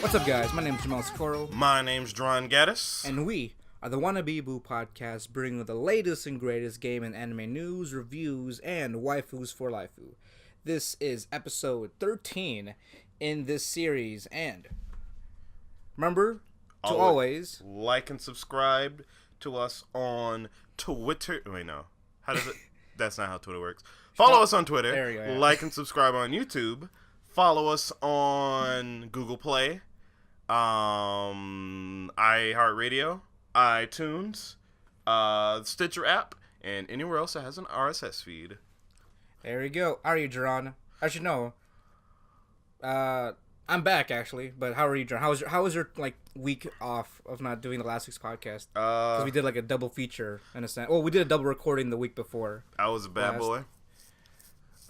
What's up, guys? My name is Jamal Socorro. My name's Dron Gaddis. And we are the Wannabe Boo podcast, bringing the latest and greatest game and anime news, reviews, and waifus for laifu. This is episode 13 in this series, and remember to always like and subscribe to us on Twitter. Wait, no. How does it? That's not how Twitter works. Follow us on Twitter. There you go, yeah. Like and subscribe on YouTube. Follow us on Google Play, iHeartRadio, iTunes, Stitcher app, and anywhere else that has an RSS feed. There you go. How are you, Jerron? Actually, no. I'm back, actually. But how are you, Jerron? How was your week off of not doing the last week's podcast? Because we did a double feature in a sense. Well, we did a double recording the week before. I was a bad boy.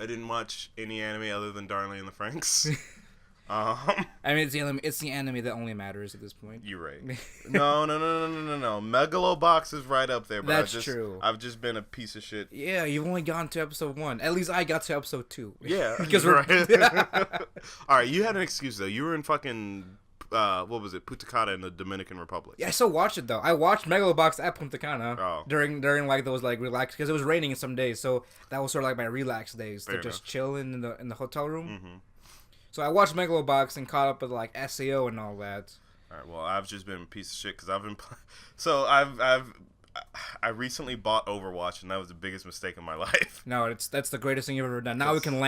I didn't watch any anime other than Darling in the Franxx. I mean, it's the anime that only matters at this point. You're right. No. Megalobox is right up there. But That's true. I've just been a piece of shit. Yeah, you've only gotten to episode 1. At least I got to episode 2. Yeah, because we're right. All right, you had an excuse though. You were in fucking what was it, Punta Cana in the Dominican Republic. Yeah, I still watched it though. I watched Megalobox at Punta Cana during those relax, because it was raining some days, so that was sort of my relax days to just chill in the hotel room. Mm-hmm. So I watched Megalobox and caught up with SAO and all that. All right, well, I've just been a piece of shit because I've been I recently bought Overwatch, and that was the biggest mistake of my life. No, that's the greatest thing you've ever done. Now we can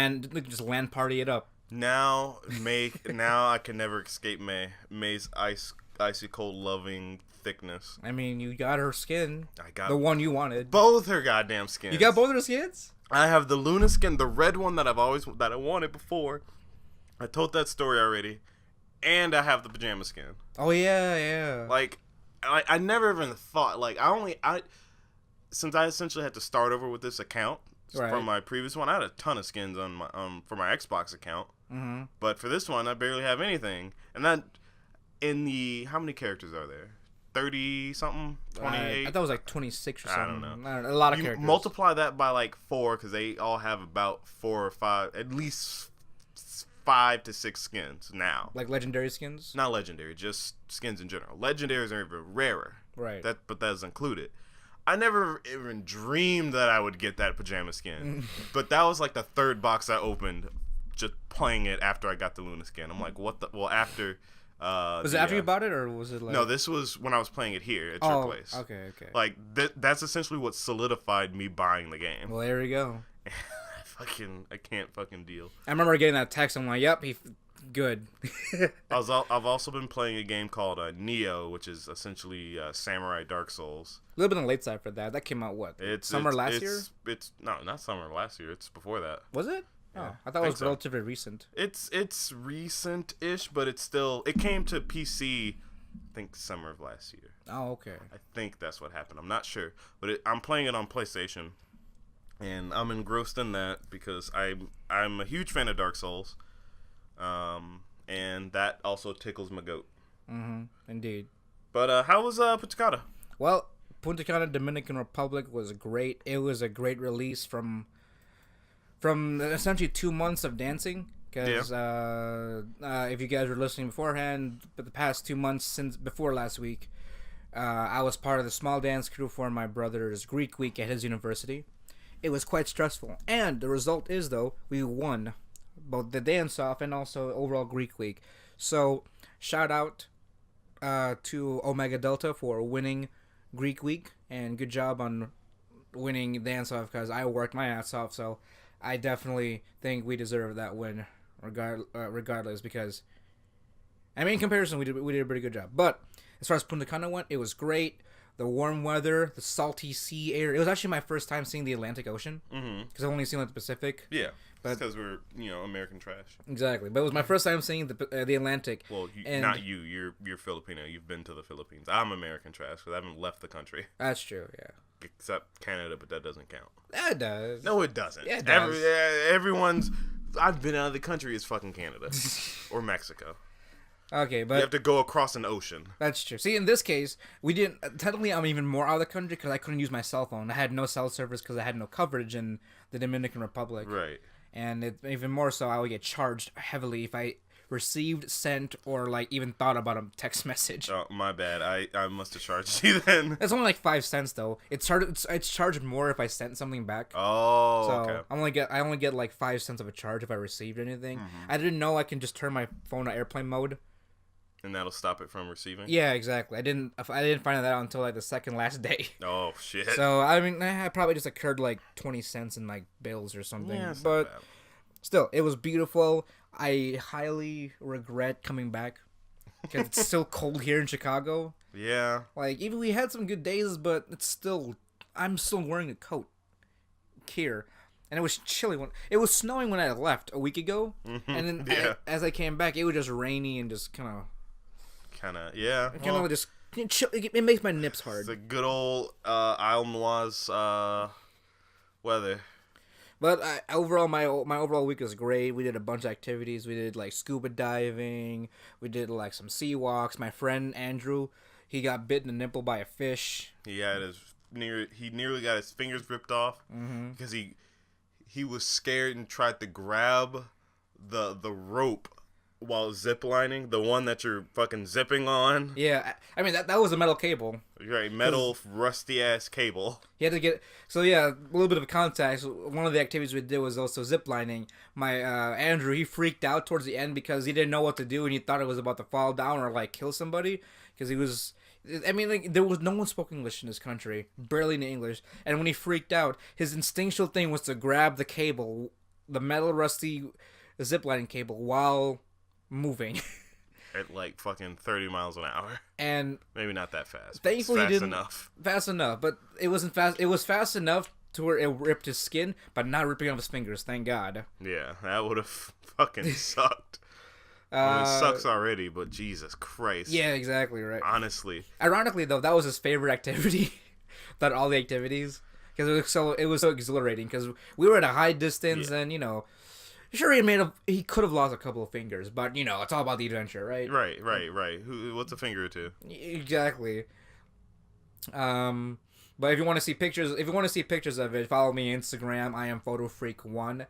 just land party it up. Now I can never escape May's icy cold loving thickness. I mean, you got her skin. I got the one you wanted. Both her goddamn skins. You got both her skins? I have the Luna skin, the red one that I wanted before. I told that story already, and I have the pajama skin. Oh yeah. I never even thought since I essentially had to start over with this account from my previous one. I had a ton of skins on my for my Xbox account, but for this one I barely have anything. And that how many characters are there? 30 something, 28. I thought it was 26 or something. I don't know. A lot of characters. Multiply that by 4 because they all have about 4 or 5, at least 5 to 6 skins now. Like legendary skins? Not legendary, just skins in general. Legendaries are even rarer. Right. But that does include it. I never even dreamed that I would get that pajama skin. But that was the third box I opened just playing it after I got the Luna skin. I'm like, what the... Well, after... was it after you bought it, or was it No, this was when I was playing it here at your place. Okay. That's essentially what solidified me buying the game. Well, there you go. I can't fucking deal. I remember getting that text. I'm like, yep, good. I've also been playing a game called Neo, which is essentially Samurai Dark Souls. A little bit on the late side for that. That came out summer last year? It's not summer last year. It's before that. Was it? Yeah, I thought it was relatively recent. It's recent-ish, but it came to PC, I think, summer of last year. Oh, okay. I think that's what happened. I'm not sure, but I'm playing it on PlayStation. And I'm engrossed in that because I'm a huge fan of Dark Souls, and that also tickles my goat. Indeed. But how was Punta Cana? Well, Punta Cana, Dominican Republic was great. It was a great release from essentially 2 months of dancing. Because if you guys were listening beforehand, but the past 2 months since before last week, I was part of the small dance crew for my brother's Greek week at his university. It was quite stressful, and the result is, though, we won both the dance-off and also overall Greek week. So, shout out to Omega Delta for winning Greek week, and good job on winning dance-off, because I worked my ass off, so I definitely think we deserve that win regardless, because, I mean, in comparison, we did a pretty good job. But as far as Punta Cana went, it was great. The warm weather, the salty sea air. It was actually my first time seeing the Atlantic Ocean. Because I've only seen the Pacific. Yeah, because we're American trash. Exactly, but it was my first time seeing the Atlantic. Well, not you. You're Filipino. You've been to the Philippines. I'm American trash because I haven't left the country. That's true. Yeah. Except Canada, but that doesn't count. That does. No, it doesn't. Yeah, it does. I've been out of the country is fucking Canada or Mexico. Okay, but you have to go across an ocean. That's true. See, in this case, we didn't. Technically, I'm even more out of the country because I couldn't use my cell phone. I had no cell service because I had no coverage in the Dominican Republic. Right. And even more so, I would get charged heavily if I received, sent, or like even thought about a text message. Oh, my bad. I must have charged you then. It's only like 5 cents though. It's charged more if I sent something back. Oh, so okay. I only get like 5 cents of a charge if I received anything. I didn't know I can just turn my phone to airplane mode. And that'll stop it from receiving? Yeah, exactly. I didn't find that out until like the second last day. Oh, shit. So, I mean, I probably just occurred like 20 cents in like bills or something. Yeah, but still, it was beautiful. I highly regret coming back because it's still cold here in Chicago. Yeah. Like, even we had some good days, but I'm still wearing a coat here. And it was chilly it was snowing when I left a week ago. Mm-hmm. And then as I came back, it was just rainy and just kind of, just it makes my nips hard. It's a good old Isle Noir's weather. But overall, my overall week was great. We did a bunch of activities. We did like scuba diving. We did like some sea walks. My friend Andrew, he got bit in the nipple by a fish. He nearly got his fingers ripped off because he was scared and tried to grab the rope while ziplining, the one that you're fucking zipping on. Yeah, I mean, that was a metal cable. Right, metal, rusty-ass cable. He had to get... So, yeah, a little bit of context. One of the activities we did was also ziplining. My, Andrew, he freaked out towards the end because he didn't know what to do, and he thought it was about to fall down or, like, kill somebody. Because he was... I mean, like, there was no one spoke English in this country. Barely any English. And when he freaked out, his instinctual thing was to grab the cable, the metal, rusty ziplining cable, while moving. At like fucking 30 miles an hour. And maybe not that fast. Thankfully, he didn't. Fast enough, but it wasn't fast. It was fast enough to where it ripped his skin, but not ripping off his fingers. Thank God. Yeah, that would have fucking sucked. It sucks already, but Jesus Christ. Yeah, exactly right. Honestly. Ironically, though, that was his favorite activity. That all the activities, because it was so exhilarating. Because we were at a high distance, and sure, he could have lost a couple of fingers, but it's all about the adventure, right? Right. What's a finger or two? Exactly. But if you want to see pictures of it, follow me on Instagram. I am PhotoFreak1.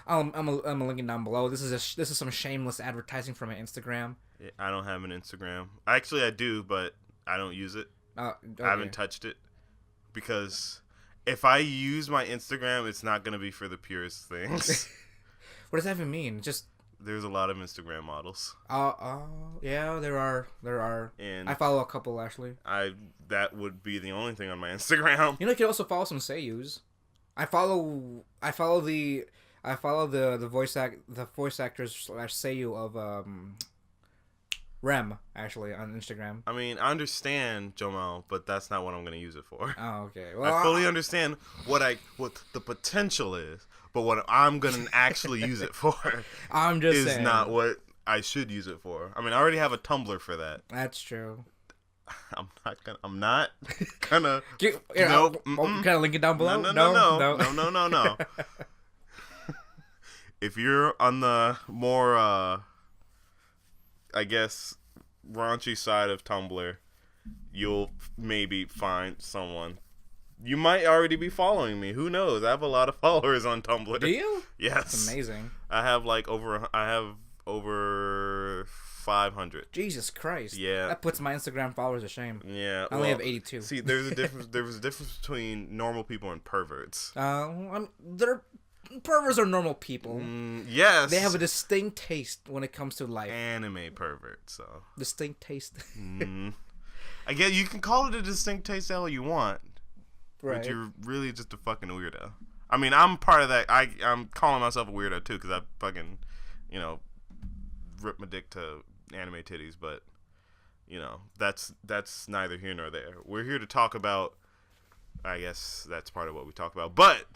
I'm linking down below. This is some shameless advertising from my Instagram. I don't have an Instagram. Actually, I do, but I don't use it. Okay. I haven't touched it because if I use my Instagram, it's not going to be for the purest things. What does that even mean? Just there's a lot of Instagram models. Yeah, there are. And I follow a couple actually. That would be the only thing on my Instagram. You can also follow some seiyus. I follow the voice actors / seiyu of Rem, actually, on Instagram. I mean, I understand, Jomo, but that's not what I'm going to use it for. Oh, okay. Well, I fully understand what the potential is, but what I'm going to actually use it for is saying. Not what I should use it for. I mean, I already have a Tumblr for that. That's true. I'm not gonna. Nope. Can I link it down below? No. If you're on the more, I guess, raunchy side of Tumblr, you'll maybe find someone. You might already be following me. Who knows? I have a lot of followers on Tumblr. Do you? Yes. That's amazing. I have over 500. Jesus Christ. Yeah. That puts my Instagram followers to shame. Yeah. I only have 82. See, there's a difference. There was a difference between normal people and perverts. Perverts are normal people. Yes. They have a distinct taste when it comes to life. Anime perverts, so. Distinct taste. I guess you can call it a distinct taste all you want. Right. But you're really just a fucking weirdo. I mean, I'm part of that. I'm calling myself a weirdo, too, because I fucking, rip my dick to anime titties, but, that's neither here nor there. We're here to talk about, I guess that's part of what we talk about, but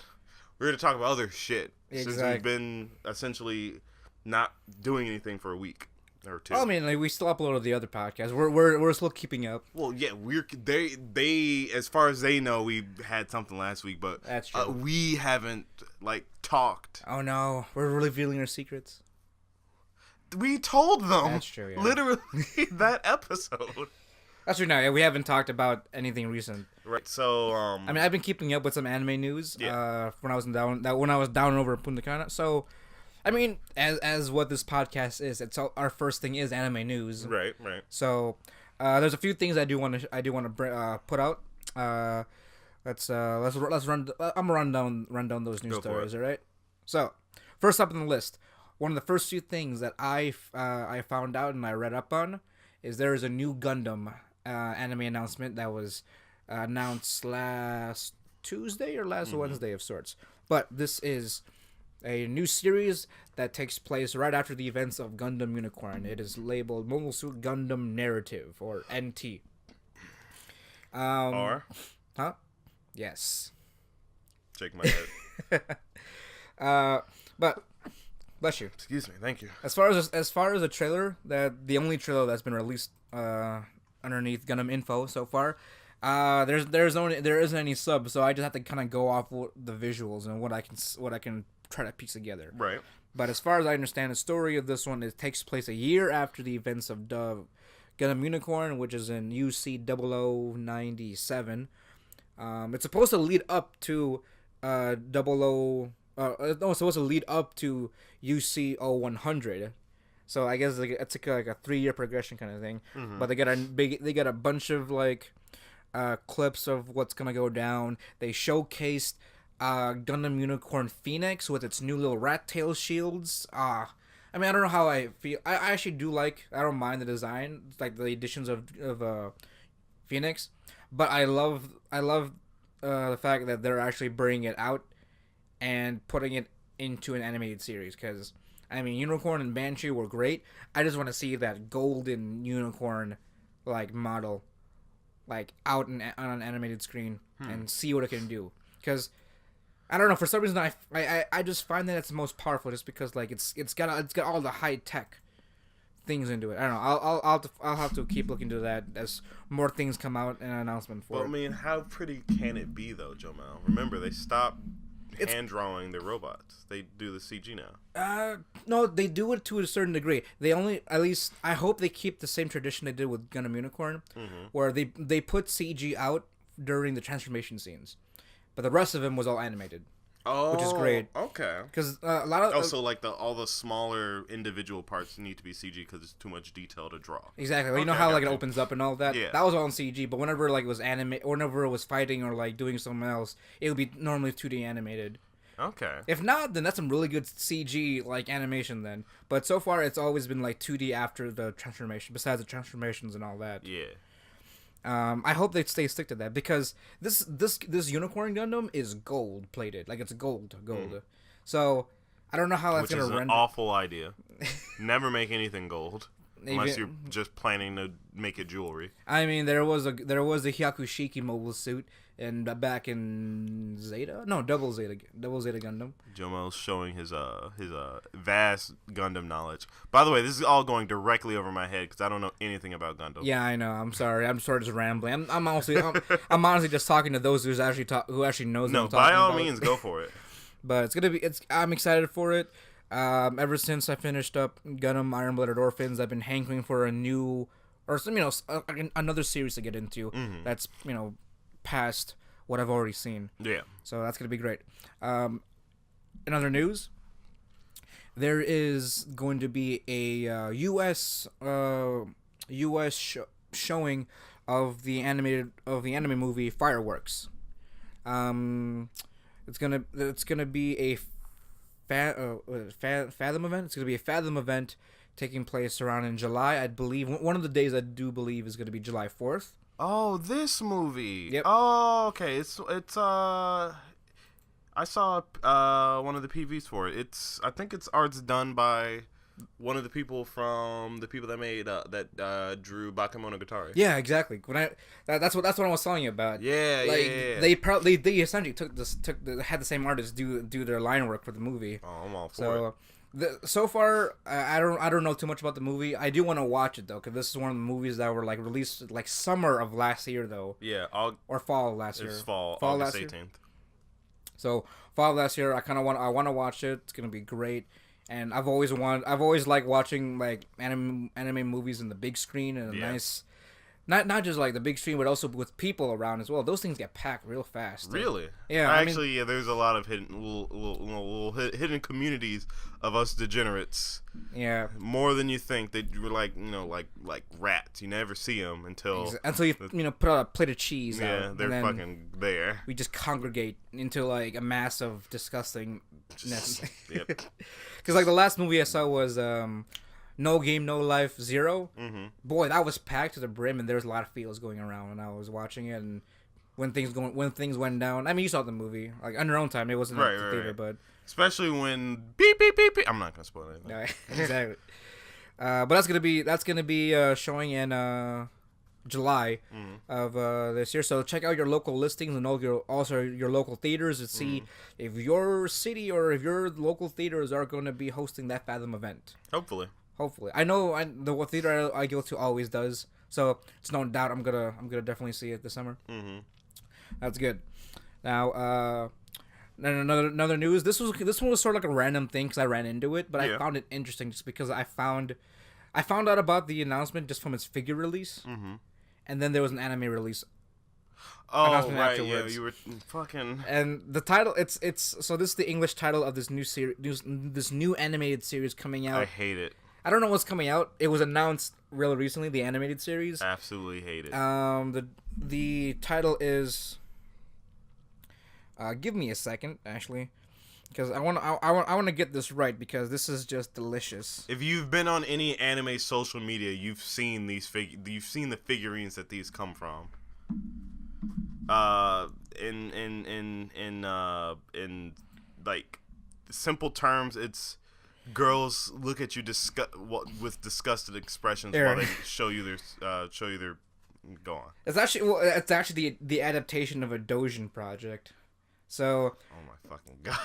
we're here to talk about other shit. Exactly. Since we've been essentially not doing anything for a week or two. I mean, we still uploaded the other podcast. We're still keeping up. Well, yeah, they as far as they know, we had something last week, but that's true. We haven't talked. Oh no, we're revealing our secrets. We told them. That's true. Yeah. Literally that episode. That's true. No, we haven't talked about anything recent. Right. So, I mean, I've been keeping up with some anime news. Yeah. When I was down over in Punta Cana. So, I mean, as what this podcast is, it's our first thing is anime news. Right. So, there's a few things I do want to put out. Let's run. I'm gonna run down those news stories. All right. So, first up on the list, one of the first few things that I found out and I read up on is there is a new Gundam anime announcement that was announced last Tuesday or last Wednesday of sorts. But this is a new series that takes place right after the events of Gundam Unicorn. It is labeled Mobile Suit Gundam Narrative, or NT. Huh? Yes. Shake my head. But bless you. Excuse me. Thank you. As far as the trailer, the only trailer that's been released underneath Gundam Info so far, there isn't any sub, so I just have to kind of go off the visuals and what I can try to piece together. Right. But as far as I understand, the story of this one, it takes place a year after the events of Gundam Unicorn, which is in UC 0097. It's supposed to lead up to it's supposed to lead up to UC 0100. So I guess it's like a 3-year progression kind of thing. Mm-hmm. But they got a bunch of like clips of what's gonna go down. They showcased Gundam Unicorn Phoenix with its new little rat tail shields. I mean, I don't know how I feel. I actually I don't mind the design, like the additions of Phoenix, but I love the fact that they're actually bringing it out and putting it into an animated series. Because I mean, Unicorn and Banshee were great. I just want to see that golden unicorn like model like out on an animated screen and see what it can do. Because I don't know, for some reason I just find that it's the most powerful just because like it's got all the high tech things into it. I don't know. I'll have to keep looking to that as more things come out and an announcement for it. Well, I mean, how pretty can it be though, Jomal? Remember, they stopped hand drawing their robots. They do the CG now. No, they do it to a certain degree. They only, at least I hope they keep the same tradition they did with Gundam Unicorn, where they put CG out during the transformation scenes, but the rest of them was all animated. Oh, which is great. Okay. Because a lot of also like all the smaller individual parts need to be CG because it's too much detail to draw. Exactly. Well, you know how like it opens up and all that. Yeah. That was all in CG. But whenever like it was whenever it was fighting or like doing something else, it would be normally 2D animated. Okay. If not, then that's some really good CG like animation then. But so far, it's always been like 2D after the transformation. Besides the transformations and all that. Yeah. I hope they stick to that because this Unicorn Gundam is gold plated, like it's gold. So I don't know how that's gonna render. Which is an awful idea. Never make anything gold unless you're just planning to make it jewelry. I mean, there was a Hyakushiki mobile suit back in Double Zeta Gundam. Jomo's showing his vast Gundam knowledge. By the way, this is all going directly over my head because I don't know anything about Gundam. Yeah, I know. I'm sorry. I'm sort of just rambling. I'm honestly just talking to those who actually knows. No, by all means, go for it. But I'm excited for it. Ever since I finished up Gundam Iron Blooded Orphans, I've been hankering for a new or some another series to get into. That's past what I've already seen. Yeah. So that's gonna be great. In other news, there is going to be a U.S. Showing of the anime movie Fireworks. It's gonna be a Fathom event. It's gonna be a Fathom event taking place around in July, I believe. One of the days I do believe is gonna be July 4th. Oh, this movie. Yep. Oh, okay. It's I saw one of the PVs for it. I think it's art's done by one of the people from the people that made that drew Bakemonogatari. Yeah, exactly. That's what I was telling you about. Yeah, yeah. They essentially had the same artists do their line work for the movie. Oh, I'm all for it. So far, I don't know too much about the movie. I do want to watch it though, because this is one of the movies that were like released like summer of last year though. Yeah, or fall of last year. It's fall August 18th. So fall of last year, I want to watch it. It's gonna be great, and I've always liked watching like anime movies in the big screen and a Not just like the big screen, but also with people around as well. Those things get packed real fast. Really? Yeah. Actually, yeah. There's a lot of hidden communities of us degenerates. Yeah. More than you think. They were like like rats. You never see them until you put out a plate of cheese. Yeah, out, they're fucking there. We just congregate into like a mass of disgustingness. Yep. Because like the last movie I saw was No Game No Life 0. Mm-hmm. Boy, that was packed to the brim, and there was a lot of feels going around when I was watching it. And when things went down, I mean, you saw the movie like on your own time. It wasn't at the theater, but especially when beep beep beep beep. I'm not gonna spoil anything. No, exactly. But that's gonna be showing in July of this year. So check out your local listings and also your local theaters to see if your city or if your local theaters are going to be hosting that Fathom event. Hopefully. I know the theater I go to always does, so it's no doubt I'm gonna definitely see it this summer. Mm-hmm. That's good. Now, another news. This one was sort of like a random thing because I ran into it, but I found it interesting just because I found out about the announcement just from its figure release, and then there was an anime release. Oh right, afterwards. Yeah, you were fucking. And the title, it's so this is the English title of this new series, this new animated series coming out. I hate it. I don't know what's coming out. It was announced really recently, the animated series. Absolutely hate it. The title is. Give me a second, actually, because I want to get this right because this is just delicious. If you've been on any anime social media, you've seen you've seen the figurines that these come from. In like simple terms, it's girls look at you with disgusted expressions while they show you their go on. It's actually the adaptation of a Dojin project. So oh my fucking god.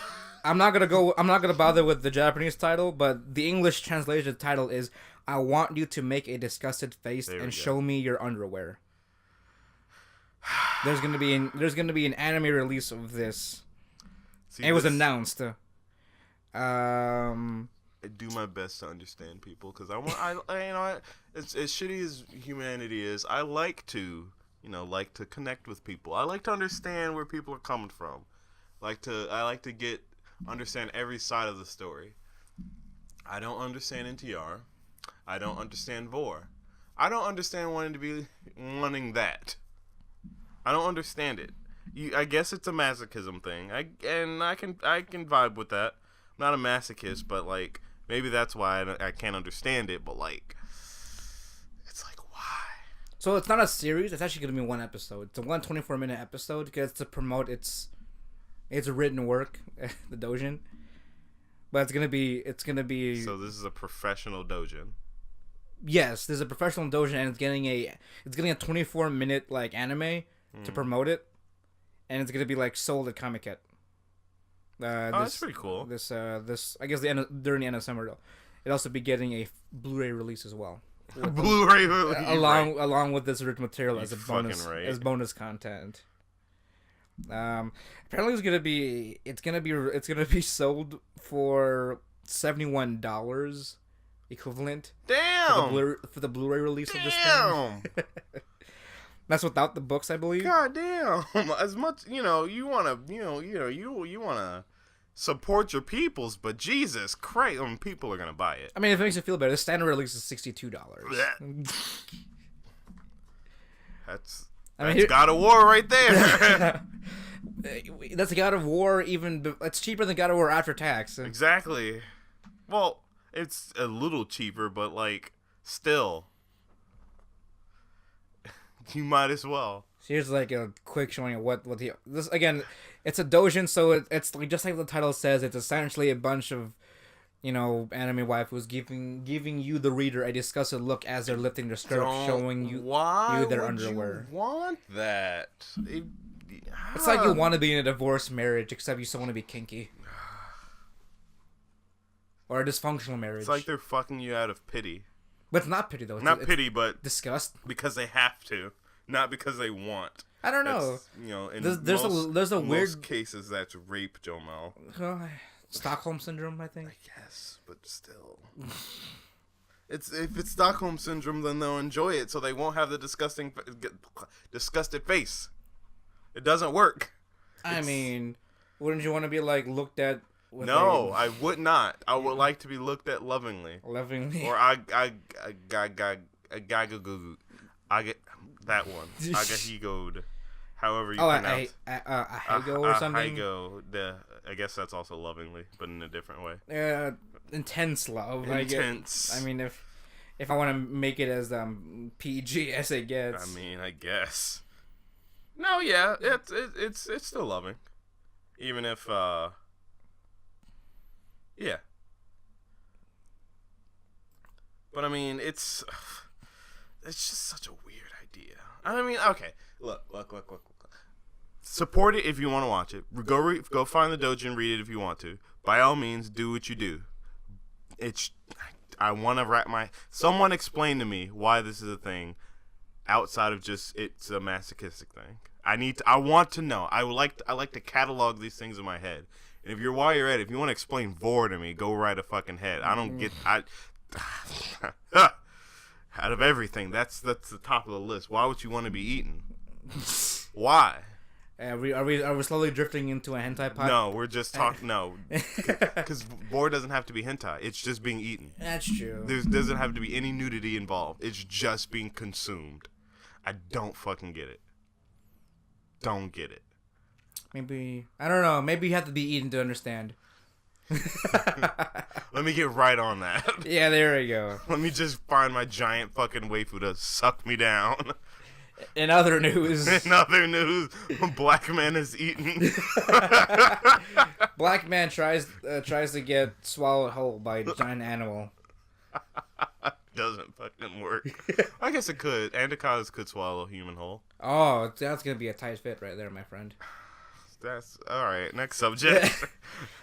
I'm not gonna bother with the Japanese title, but the English translation title is I want you to make a disgusted face and show me your underwear. There's gonna be an anime release of this. See, it was announced. I do my best to understand people because as shitty as humanity is, I like to connect with people. I like to understand where people are coming from. I like to understand every side of the story. I don't understand NTR. I don't understand Vor. I don't understand wanting that. I don't understand it. I guess it's a masochism thing. I can vibe with that. I'm not a masochist, but like maybe that's why I can't understand it. But like, it's like why? So it's not a series. It's actually gonna be one episode. It's a 24-minute episode because to promote its written work, the Dojin. But it's gonna be. So this is a professional Dojin. Yes, there's a professional Dojin, and it's getting a 24-minute like anime to promote it, and it's gonna be like sold at Comic-Con. That's pretty cool. This I guess during the end of summer though, it'll also be getting a Blu-ray release as well. Blu-ray release along with this written material as a bonus as bonus content. Apparently it's gonna be sold for $71 equivalent. Damn. For the Blu-ray release of this thing. That's without the books, I believe. God damn! As much you wanna support your peoples, but Jesus Christ, people are gonna buy it. I mean, if it makes you feel better, the standard release is $62. That's God of War right there. That's God of War. It's cheaper than God of War after tax. Exactly. Well, it's a little cheaper, but like still. You might as well. Here's like a quick showing of this again. It's a Dojin, so it's like just like the title says. It's essentially a bunch of, anime waifus giving you the reader a disgusted look as they're lifting their skirts, showing you their underwear. You want that? It's like you want to be in a divorced marriage, except you still want to be kinky, or a dysfunctional marriage. It's like they're fucking you out of pity. But it's not pity though. Not pity, but disgust. Because they have to, not because they want. I don't know. In there's a weird most cases that's rape, Jomel. Stockholm syndrome, I think. I guess, but still, If it's Stockholm syndrome, then they'll enjoy it, so they won't have the disgusted face. It doesn't work. I mean, wouldn't you want to be like looked at? No, I would not. I would like to be looked at lovingly. Lovingly. Or I get that one. I get hegoed. However you pronounce it. Ahego or something? Ahego. I guess that's also lovingly, but in a different way. Intense love. Intense. I mean, if I want to make it as PG as it gets. I mean, I guess. No, yeah, it's still loving, even if yeah. But I mean, it's just such a weird idea. I mean, okay, look. Support it if you want to watch it. Go find the dojo and read it if you want to. By all means, do what you do. I want to wrap someone explain to me why this is a thing outside of just it's a masochistic thing. I want to know. I like to catalog these things in my head. And if you're while you're at it, if you want to explain vor to me, go right a fucking head. I don't get out of everything, that's the top of the list. Why would you want to be eaten? Why? Are we slowly drifting into a hentai pot? No, we're just talking. No, because vor doesn't have to be hentai. It's just being eaten. That's true. There doesn't have to be any nudity involved. It's just being consumed. I don't fucking get it. Don't get it. Maybe I don't know. Maybe you have to be eaten to understand. Let me get right on that. Yeah, there we go. Let me just find my giant fucking waifu to suck me down. In other news, Black man is eaten. Black man tries to get swallowed whole by a giant animal. Doesn't fucking work. I guess it could. Anacondas could swallow human whole. Oh, that's gonna be a tight fit right there, my friend. That's all right. Next subject.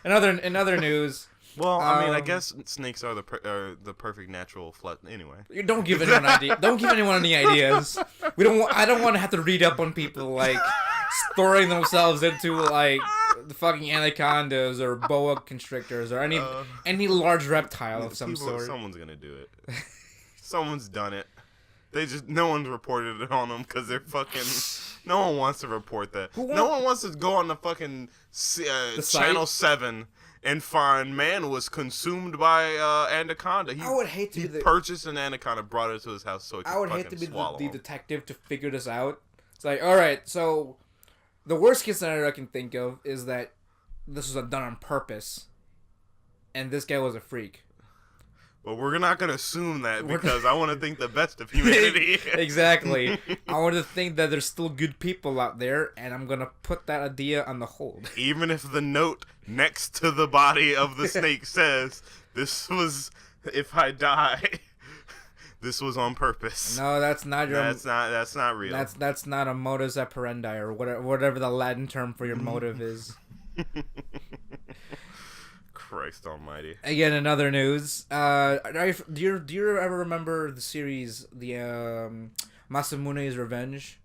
In other news. Well, I mean, I guess snakes are the perfect natural flood. Anyway, you don't give anyone Don't give anyone any ideas. I don't want to have to read up on people like throwing themselves into like the fucking anacondas or boa constrictors or any large reptile of some sort. Someone's gonna do it. Someone's done it. No one's reported it on them because they're fucking. No one wants to report that. No one wants to go on the fucking Channel 7 and find man was consumed by anaconda. I would hate to be purchased an anaconda, brought it to his house so he could I would hate to be the detective to figure this out. It's like, all right, so the worst case scenario I can think of is that this was done on purpose, and this guy was a freak. But we're not going to assume that because I want to think the best of humanity. Exactly. I want to think that there's still good people out there, and I'm going to put that idea on the hold. Even if the note next to the body of the snake says, this was, if I die, this was on purpose. No, that's not your... That's not real. That's not a modus operandi or whatever the Latin term for your motive is. Christ almighty. Again, in other news, do you ever remember the series, Masamune's Revenge?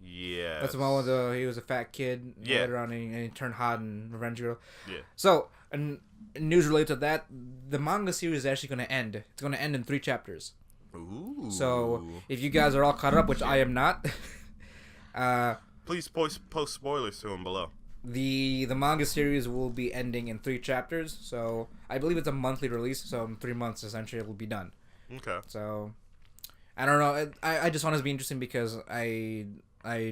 Yeah. That's the one where he was a fat kid. Yeah. Later on, and he turned hot in Revenge Girl. Yeah. So, and news related to that, the manga series is actually going to end. It's going to end in 3 chapters. Ooh. So, if you guys are all caught up, which I am not, please post spoilers to him below. The manga series will be ending in 3 chapters, so I believe it's a monthly release, so in 3 months, essentially, it will be done. Okay. So, I don't know. I just want it to be interesting because I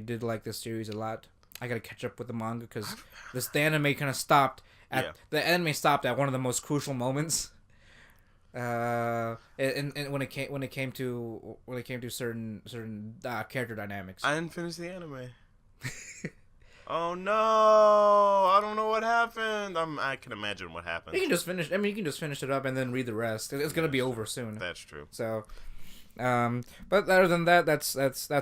did like this series a lot. I gotta catch up with the manga because the anime kind of stopped the anime stopped at one of the most crucial moments. And when it came to certain character dynamics. I didn't finish the anime. Oh no! I don't know what happened. I can imagine what happened. You can just finish. I mean, you can just finish it up and then read the rest. It's gonna be over soon. That's true. So, but other than that, that's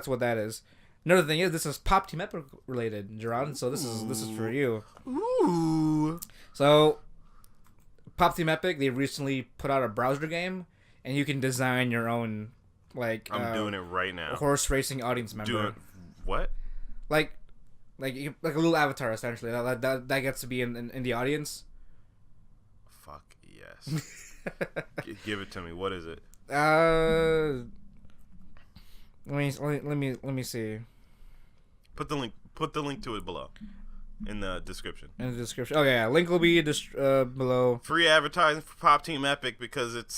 what that is. Another thing is this is Pop Team Epic related, Gerard. So this is for you. Ooh. So, Pop Team Epic, they recently put out a browser game, and you can design your own I'm doing it right now. Horse racing audience member. What? Like a little avatar essentially that gets to be in the audience. Fuck yes. Give it to me. What is it? Let me see. Put the link to it below in the description. In the description. Oh yeah, link will be below. Free advertising for Pop Team Epic because it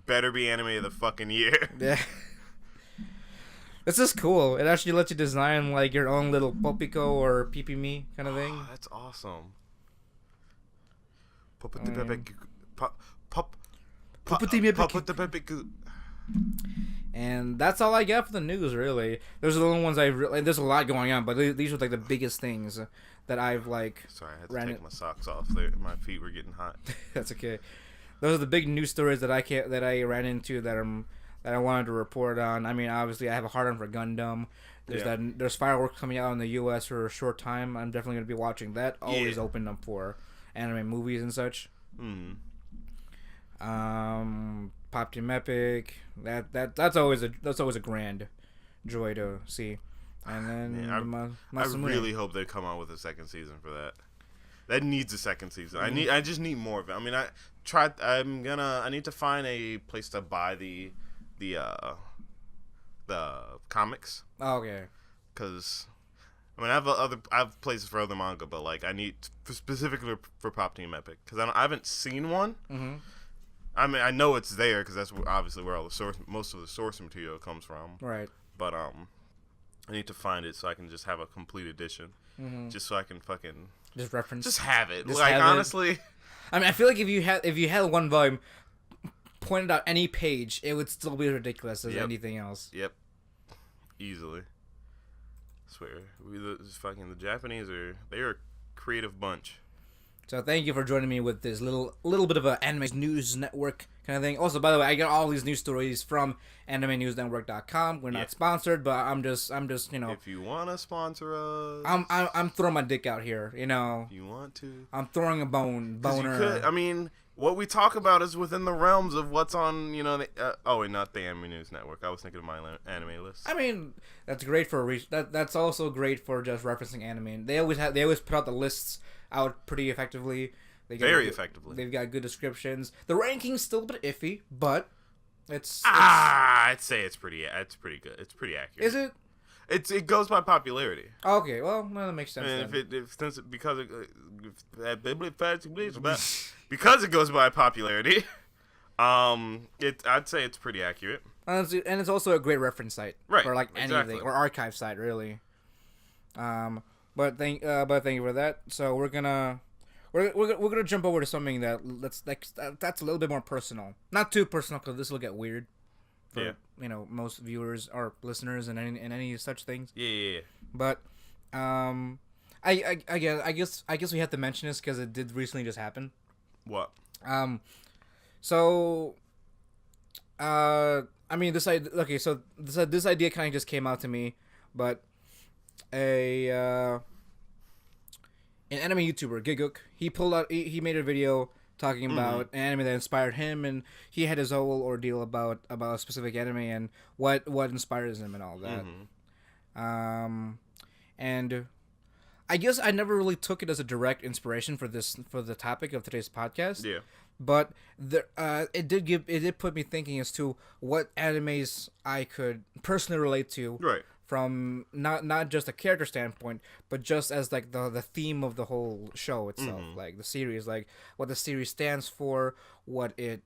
better be anime of the fucking year. Yeah. This is cool. It actually lets you design like your own little Popico or Pipimi kind of thing. Oh, that's awesome. And that's all I got for the news, really. Those are the only ones there's a lot going on, but these are like the biggest things that I've like. Sorry, I had to take my socks off. My feet were getting hot. That's okay. Those are the big news stories that I ran into that I wanted to report on. I mean, obviously, I have a hard on for Gundam. There's fireworks coming out in the U.S. for a short time. I'm definitely going to be watching that. Always open up for anime movies and such. Pop Team Epic. That's always a grand joy to see. And then I really hope they come out with a second season for that. That needs a second season. I just need more of it. I mean, I need to find a place to buy the comics. Oh, okay. Because I mean, I have places for other manga, but like I need specifically for Pop Team Epic because I haven't seen one. Mm-hmm. I mean, I know it's there because that's obviously where most of the source material comes from. Right. But I need to find it so I can just have a complete edition, just so I can fucking just reference, just have it. Just like honestly, it. I mean, I feel like if you had one volume pointed out any page, it would still be ridiculous as anything else. Yep. Easily. I swear, the Japanese they are a creative bunch. So thank you for joining me with this little bit of an anime news network kind of thing. Also, by the way, I get all these news stories from AnimeNewsNetwork.com. We're not sponsored, but I'm just If you want to sponsor us, I'm throwing my dick out here. You know. If you want to. I'm throwing a boner. I mean, what we talk about is within the realms of what's on, not the Anime News Network. I was thinking of my anime list. I mean, that's great for that's also great for just referencing anime. They always put out the lists out pretty effectively. Very effectively. They've got good descriptions. The ranking's still a bit iffy, but it's I'd say it's pretty good. It's pretty accurate. Is it? It goes by popularity. Okay, well, that makes sense. And because it goes by popularity, I'd say it's pretty accurate. And it's also a great reference site, right? For like anything or archive site, really. But thank you for that. So we're gonna jump over to something that's a little bit more personal. Not too personal because this will get weird for most viewers or listeners and any such things. Yeah. But I guess we have to mention this because it did recently just happen. What? So I mean this idea. Okay, so this idea kind of just came out to me, but an anime YouTuber, Giguk, he made a video talking about an anime that inspired him, and he had his whole ordeal about a specific anime and what inspires him and all that. And I guess I never really took it as a direct inspiration for the topic of today's podcast. Yeah. But it did put me thinking as to what animes I could personally relate to. Right. From not just a character standpoint, but just as like the theme of the whole show itself, like the series, like what the series stands for, what it's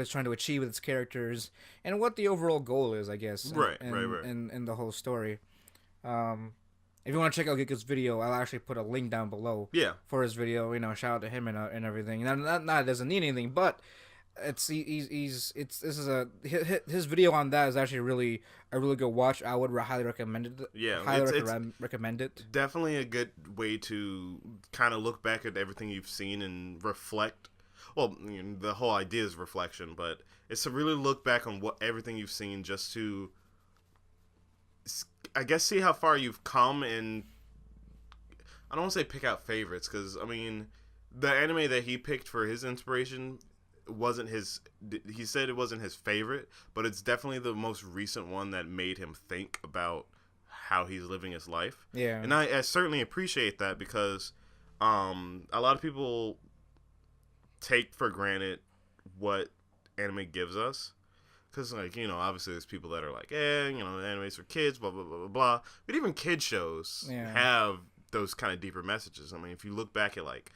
trying to achieve with its characters, and what the overall goal is, I guess. Right. In the whole story. If you want to check out Giku's video, I'll actually put a link down below. Yeah. For his video, shout out to him and everything. Not doesn't need anything, but his video on that is actually a really good watch. I would highly recommend it. Yeah, recommend it. Definitely a good way to kind of look back at everything you've seen and reflect. Well, the whole idea is reflection, but it's to really look back on everything you've seen, just to, I guess, see how far you've come. And I don't want to say pick out favorites, because I mean, the anime that he picked for his inspiration wasn't he said it wasn't his favorite, but it's definitely the most recent one that made him think about how he's living his life. Yeah. And I certainly appreciate that, because a lot of people take for granted what anime gives us. Because, like, you know, obviously there's people that are like, you know, anime's for kids, blah, blah, blah, blah, blah. But even kid shows have those kind of deeper messages. I mean, if you look back at, like,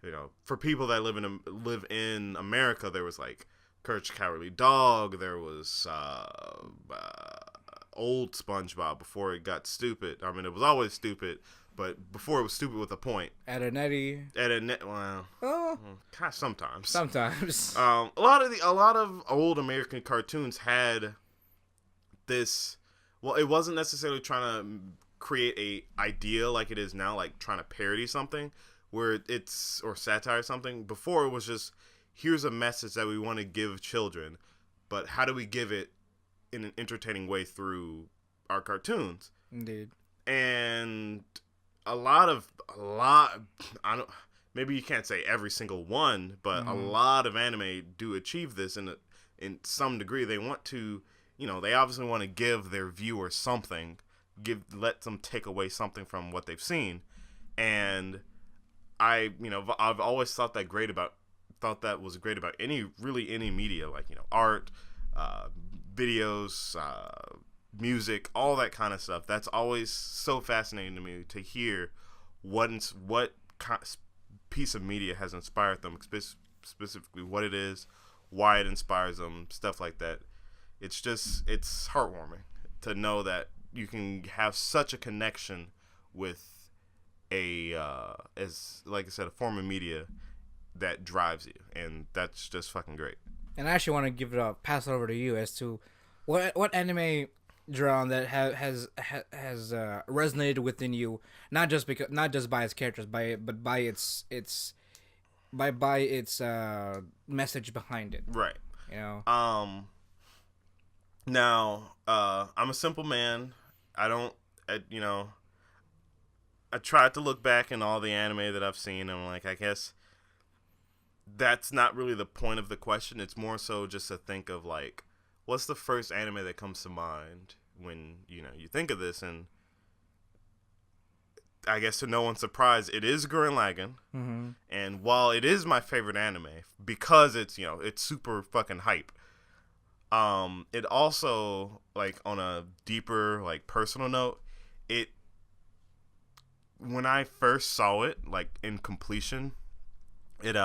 you know, for people that live in America, there was, like, Courage the Cowardly Dog. There was old SpongeBob before it got stupid. I mean, it was always stupid, but before it was stupid with a point. Ed and Eddie. Well, sometimes. Sometimes. A lot of old American cartoons had this. Well, it wasn't necessarily trying to create a idea like it is now, like trying to parody something, or satire or something. Before it was just, here's a message that we want to give children, but how do we give it in an entertaining way through our cartoons? Indeed. And I don't, maybe you can't say every single one, but a lot of anime do achieve this in some degree. They want to, you know, they obviously want to give their viewers something, let them take away something from what they've seen. And I've always thought that was great about any media, like, you know, art, videos, music, all that kind of stuff. That's always so fascinating to me, to hear what piece of media has inspired them, specifically what it is, why it inspires them, stuff like that. It's heartwarming to know that you can have such a connection with as like I said, a form of media that drives you, and that's just fucking great. And I actually want to pass it over to you as to what anime drawn that has resonated within you, not just by its characters, but by its message behind it. Right. You know. Now, I'm a simple man. I tried to look back in all the anime that I've seen, and I'm like, I guess that's not really the point of the question. It's more so just to think of, like, what's the first anime that comes to mind when, you know, you think of this. And I guess to no one's surprise, it is Gurren Lagann. Mm-hmm. And while it is my favorite anime because it's, you know, it's super fucking hype, it also, like, on a deeper, like, personal note, when I first saw it, like, in completion, it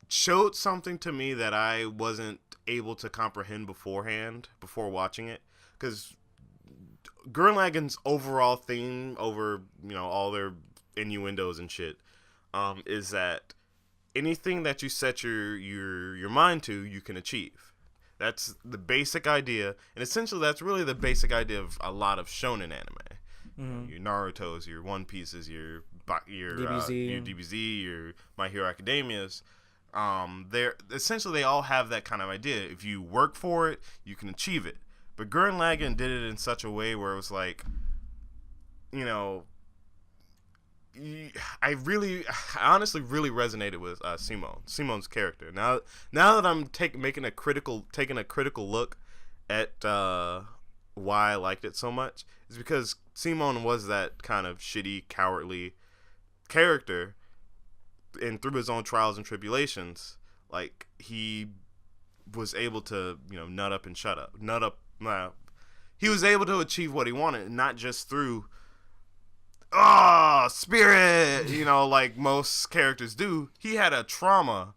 showed something to me that I wasn't able to comprehend before watching it, because Gurren Lagann's overall theme, over, you know, all their innuendos and shit, is that anything that you set your mind to, you can achieve. That's the basic idea, and essentially that's really the basic idea of a lot of shonen anime. Mm-hmm. Your Naruto's, your One Piece's, your DBZ, your My Hero Academia's. They all have that kind of idea. If you work for it, you can achieve it. But Gurren Lagann did it in such a way where it was like, you know, I honestly really resonated with Simon's character. Now that I'm taking a critical look at why I liked it so much, is because Simon was that kind of shitty, cowardly character, and through his own trials and tribulations, like, he was able to, you know, nut up and shut up. He was able to achieve what he wanted, not just through spirit, you know, like most characters do. He had a trauma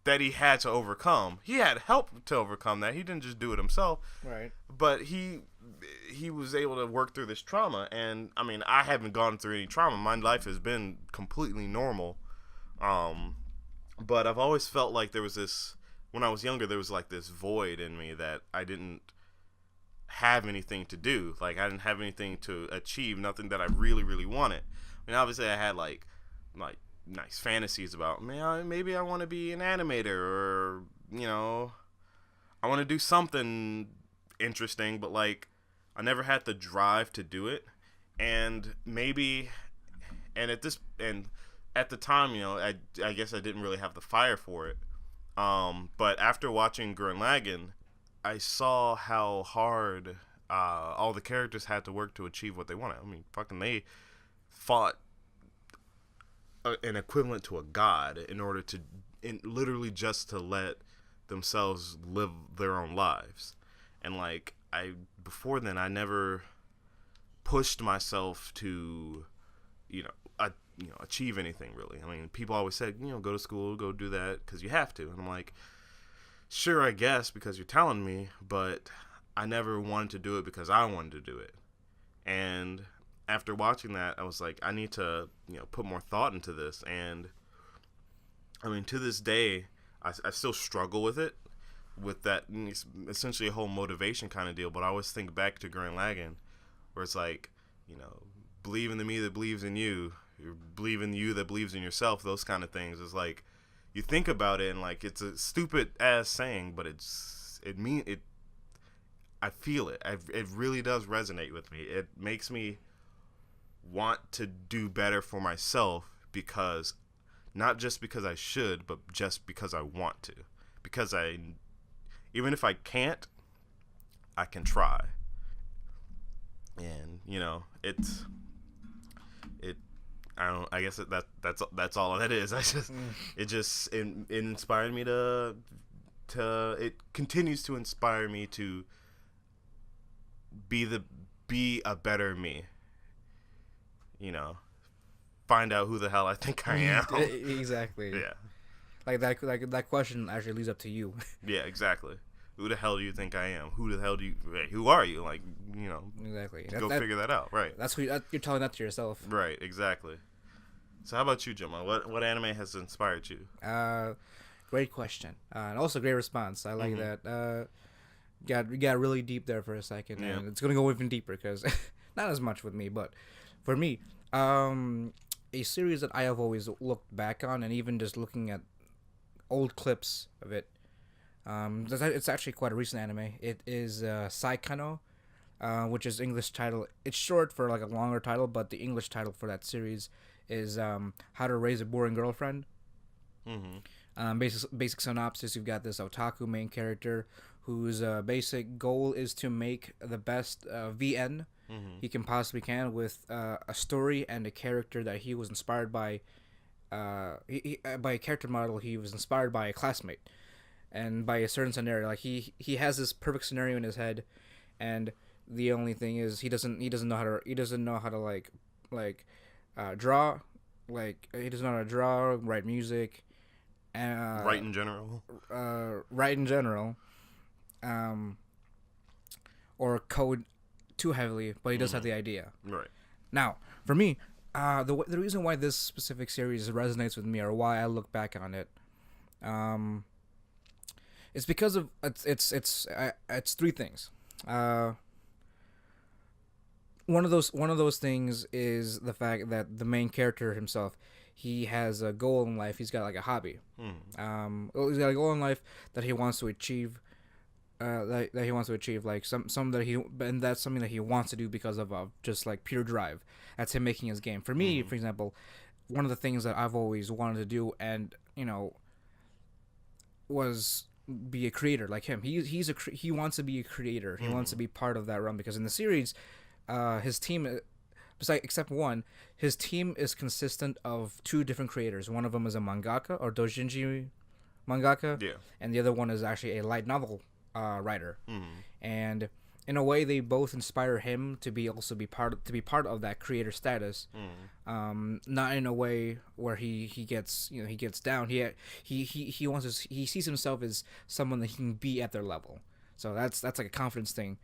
that he had to overcome. He had help to overcome that. He didn't just do it himself. Right. But he was able to work through this trauma. And, I mean, I haven't gone through any trauma. My life has been completely normal. But I've always felt like there was this, when I was younger, there was like this void in me that I didn't have anything to do. Like, I didn't have anything to achieve, nothing that I really, really wanted. I mean, obviously I had like nice fantasies about, man, maybe I want to be an animator, or, you know, I want to do something interesting, but, like, I never had the drive to do it. And at the time, you know, I guess I didn't really have the fire for it. But after watching Gurren Lagann, I saw how hard all the characters had to work to achieve what they wanted. I mean, fucking, they fought an equivalent to a god in order to literally just to let themselves live their own lives. And like before then I never pushed myself to achieve anything really. I mean, people always said, go to school, go do that because you have to. And I'm like, sure, I guess, because you're telling me, but I never wanted to do it because I wanted to do it. And after watching that, I was like, I need to, put more thought into this. And I mean, to this day, I still struggle with it, with that essentially a whole motivation kind of deal. But I always think back to Gurren Lagann, where it's like, believe in the me that believes in you. You believe in you that believes in yourself. Those kind of things. It's like, you think about it and like it's a stupid ass saying, but I feel it. It really does resonate with me. It makes me want to do better for myself, because not just because I should, but just because I want to. Because even if I can't, I can try. And I guess that's all that is. It inspired me to it continues to inspire me to be a better me. Find out who the hell I think I am. Exactly. Yeah. Like that question actually leads up to you. Yeah, exactly. Who the hell do you think I am? Who are you? Like, Exactly. Go figure that out. Right. That's you're telling that to yourself. Right. Exactly. So how about you, Gemma? What anime has inspired you? Great question. And also great response. I like that. We got really deep there for a second, and it's gonna go even deeper because not as much with me, but for me, a series that I have always looked back on, and even just looking at old clips of it. It's actually quite a recent anime. It is Saikano, which is English title. It's short for like a longer title, but the English title for that series is How to Raise a Boring Girlfriend. Basic synopsis: you've got this otaku main character whose basic goal is to make the best VN he can possibly can with a story and a character that he was inspired by. By a character model he was inspired by a classmate, and by a certain scenario. Like he has this perfect scenario in his head, and the only thing is he doesn't know how to draw. Like he doesn't know how to draw, write music, write in general. Or code too heavily, but he does have the idea. Right. Now, for me, the reason why this specific series resonates with me, or why I look back on it, it's because of it's three things. One of those things is the fact that the main character himself, he has a goal in life. He's got like a hobby. He's got a goal in life that he wants to achieve. That he wants to achieve, like and that's something that he wants to do because of just like pure drive. That's him making his game. For me, for example, one of the things that I've always wanted to do, and was be a creator like him. He wants to be a creator. He wants to be part of that run, because in the series, his team, except one, his team is consistent of two different creators. One of them is a mangaka or doujinshi mangaka, and the other one is actually a light novel writer. And in a way, they both inspire him to be part of that creator status. Not in a way where he gets down. He sees himself as someone that he can be at their level. So that's like a confidence thing,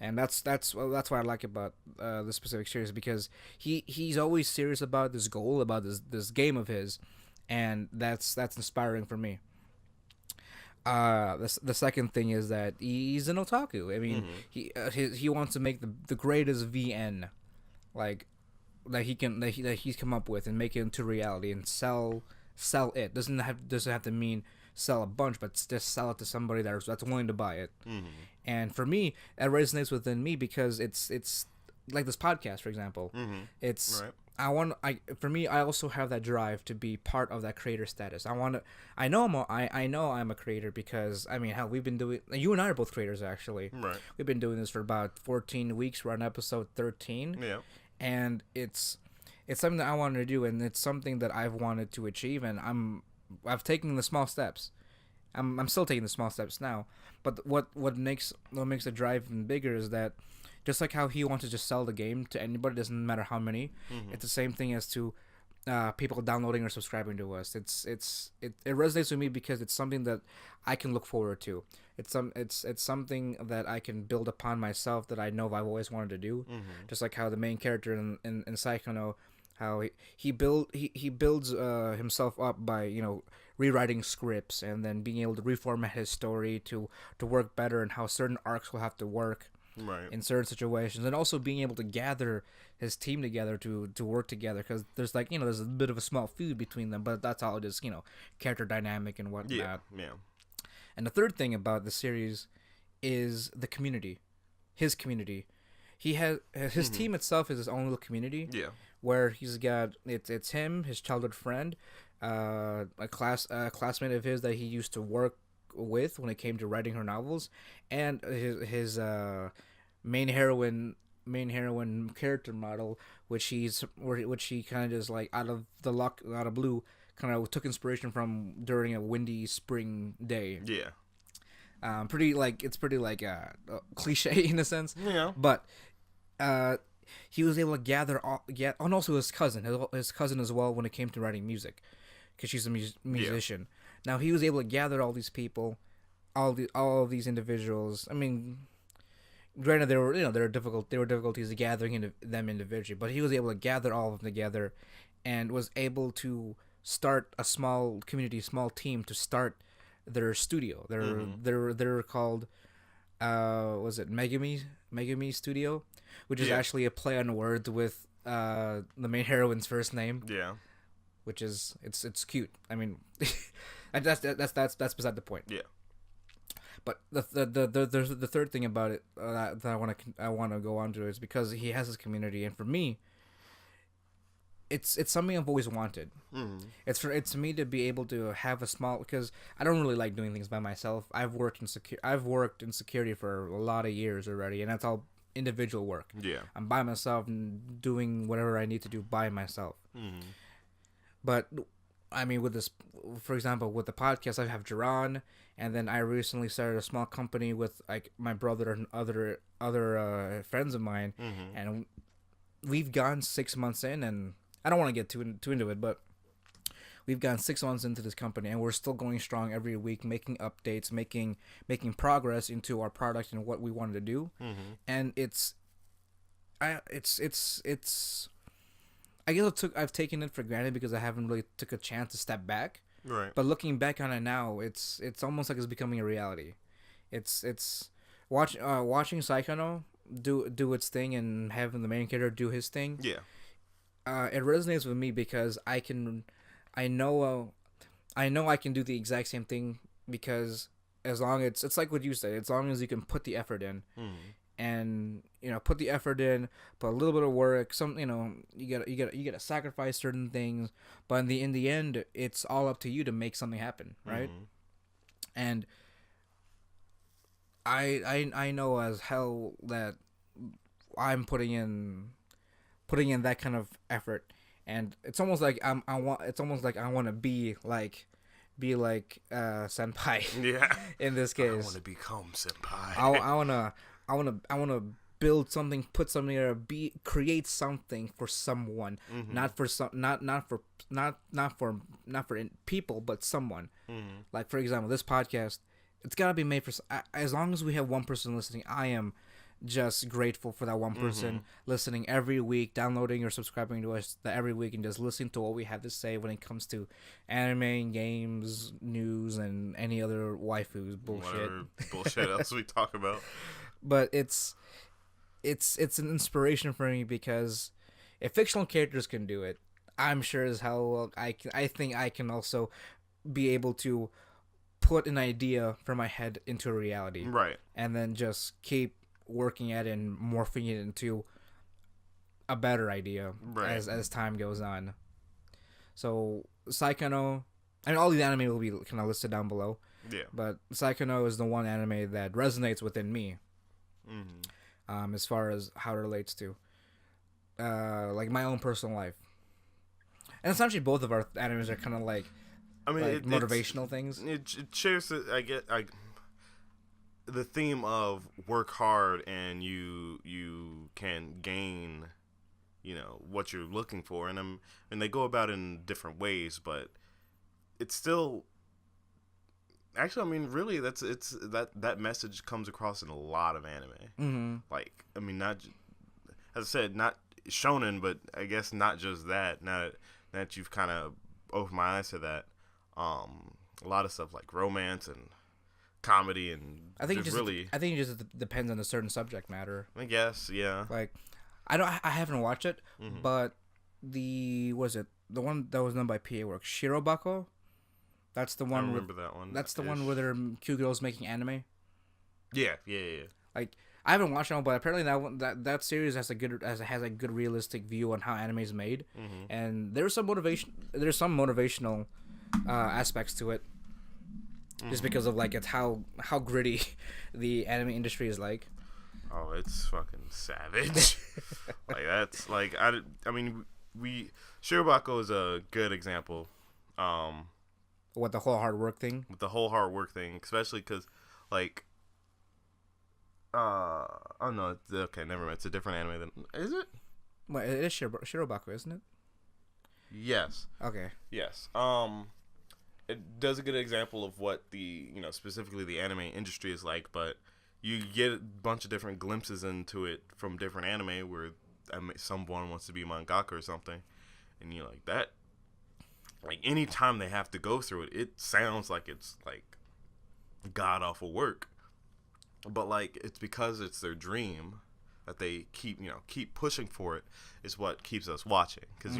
and that's what I like about this specific series, because he's always serious about this goal, about this game of his, and that's inspiring for me. The second thing is that he's an otaku. I mean, he wants to make the greatest VN, like that he's come up with, and make it into reality and sell it. Doesn't have to mean sell a bunch, but just sell it to somebody that's willing to buy it. And for me, that resonates within me, because it's like this podcast, for example. It's right. For me, I also have that drive to be part of that creator status. I know I'm a creator, because I mean, hell, we've been doing. You and I are both creators, actually. Right. We've been doing this for about 14 weeks. We're on episode 13. Yeah. And it's it's something that I wanted to do, and it's something that I've wanted to achieve, and I've taken the small steps. I'm still taking the small steps now, but what makes the drive even bigger is that just like how he wants to just sell the game to anybody, doesn't matter how many. It's the same thing as to people downloading or subscribing to us. It resonates with me because it's something that I can look forward to. It's something that I can build upon myself, that I know I've always wanted to do. Just like how the main character in Psychono, how he builds himself up by, you know, rewriting scripts and then being able to reformat his story to work better, and how certain arcs will have to work in certain situations, and also being able to gather his team together to work together, because there's like, you know, there's a bit of a small feud between them, but that's all just, you know, character dynamic and whatnot. Yeah. And the third thing about the series is the community, his community. He has his team itself is his own little community. Yeah. Where he's got it's him, his childhood friend, a classmate of his that he used to work with when it came to writing her novels, and his main heroine character model, which he kind of just like out of blue kind of took inspiration from during a windy spring day. Yeah. It's pretty cliche in a sense. Yeah. But he was able to gather and also his cousin as well when it came to writing music, because she's a musician. Yeah. Now he was able to gather all these people, all of these individuals. I mean, granted, there were difficulties gathering them individually, but he was able to gather all of them together, and was able to start a small community, small team to start their studio. They're called was it Megami Studio, which is actually a play on words with the main heroine's first name. Yeah. Which is it's cute. I mean, that's beside the point. Yeah. But the third thing about it that I want to go on to is because he has his community, and for me, it's something I've always wanted. It's me to be able to have a small, because I don't really like doing things by myself. I've worked in security for a lot of years already, and that's all individual work. Yeah. I'm by myself and doing whatever I need to do by myself. But I mean, with this, for example, with the podcast, I have Jerron, and then I recently started a small company with like my brother and other friends of mine, and we've gone 6 months in, and I don't want to get too into it, but we've gone 6 months into this company, and we're still going strong every week, making updates, making progress into our product and what we wanted to do, and I guess I've taken it for granted because I haven't really took a chance to step back. Right. But looking back on it now, it's almost like it's becoming a reality. It's watching Psychono do its thing and having the main character do his thing. Yeah. It resonates with me because I know I can do the exact same thing, because as long as it's like what you said, as long as you can put the effort in. And put the effort in, put a little bit of work. You gotta sacrifice certain things, but in the end, it's all up to you to make something happen, right? And I know as hell that I'm putting in that kind of effort, and it's almost like I want to be like senpai. Yeah. In this case, I want to become senpai. I want to build something, put something there, create something for someone, not for people, but someone. Like, for example, this podcast, it's gotta be made for. As long as we have one person listening, I am just grateful for that one person listening every week, downloading or subscribing to us every week, and just listening to what we have to say when it comes to anime, games, news, and any other waifus bullshit else we talk about. But it's an inspiration for me, because if fictional characters can do it, I'm sure as hell I think I can also be able to put an idea from my head into a reality. Right. And then just keep working at it and morphing it into a better idea as time goes on. So Psychono, and all these anime will be kind of listed down below. Yeah. But Psychono is the one anime that resonates within me. As far as how it relates to like my own personal life. And essentially, both of our animes are kind of like, I mean, like motivational things. It shares the theme of work hard and you can gain, what you're looking for, and they go about it in different ways, but it's still. Actually, I mean, really, that message comes across in a lot of anime. Mm-hmm. Like, I mean, not, as I said, not shonen, but I guess not just that. Now that you've kind of opened my eyes to that, a lot of stuff like romance and comedy, and I think it just depends on a certain subject matter. I guess, yeah. Like, I haven't watched it, but the one that was done by PA Works, Shirobako. That's the one. I remember that one. That's the one where they're cute girls making anime. Yeah. Like, I haven't watched it, but apparently that series has a good realistic view on how anime is made, and there's some motivational aspects to it, just because of like it's how gritty the anime industry is like. Oh, it's fucking savage. Like, that's like I mean Shirobako is a good example. What, the whole hard work thing? With the whole hard work thing, especially because, like, oh no, okay, never mind. It's a different anime than, is it? Well, it is Shirobako, isn't it? Yes. Okay. Yes. It does a good example of what the, specifically the anime industry is like, but you get a bunch of different glimpses into it from different anime where someone wants to be a mangaka or something, and you're like, that. Like, any time they have to go through it, it sounds like it's, like, god-awful work. But, like, it's because it's their dream that they keep pushing for it is what keeps us watching. Because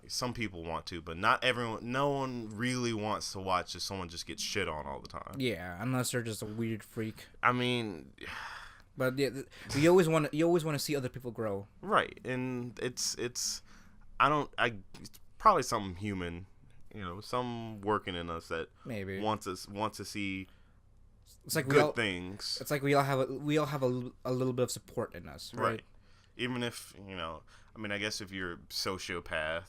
some people want to, but not everyone, no one really wants to watch if someone just gets shit on all the time. Yeah, unless they're just a weird freak. I mean... But, yeah, you always want to see other people grow. Right, and it's probably something human, some working in us that maybe wants to see it's like good things. It's like we all have a little bit of support in us, right? Even if I mean, I guess if you're a sociopath,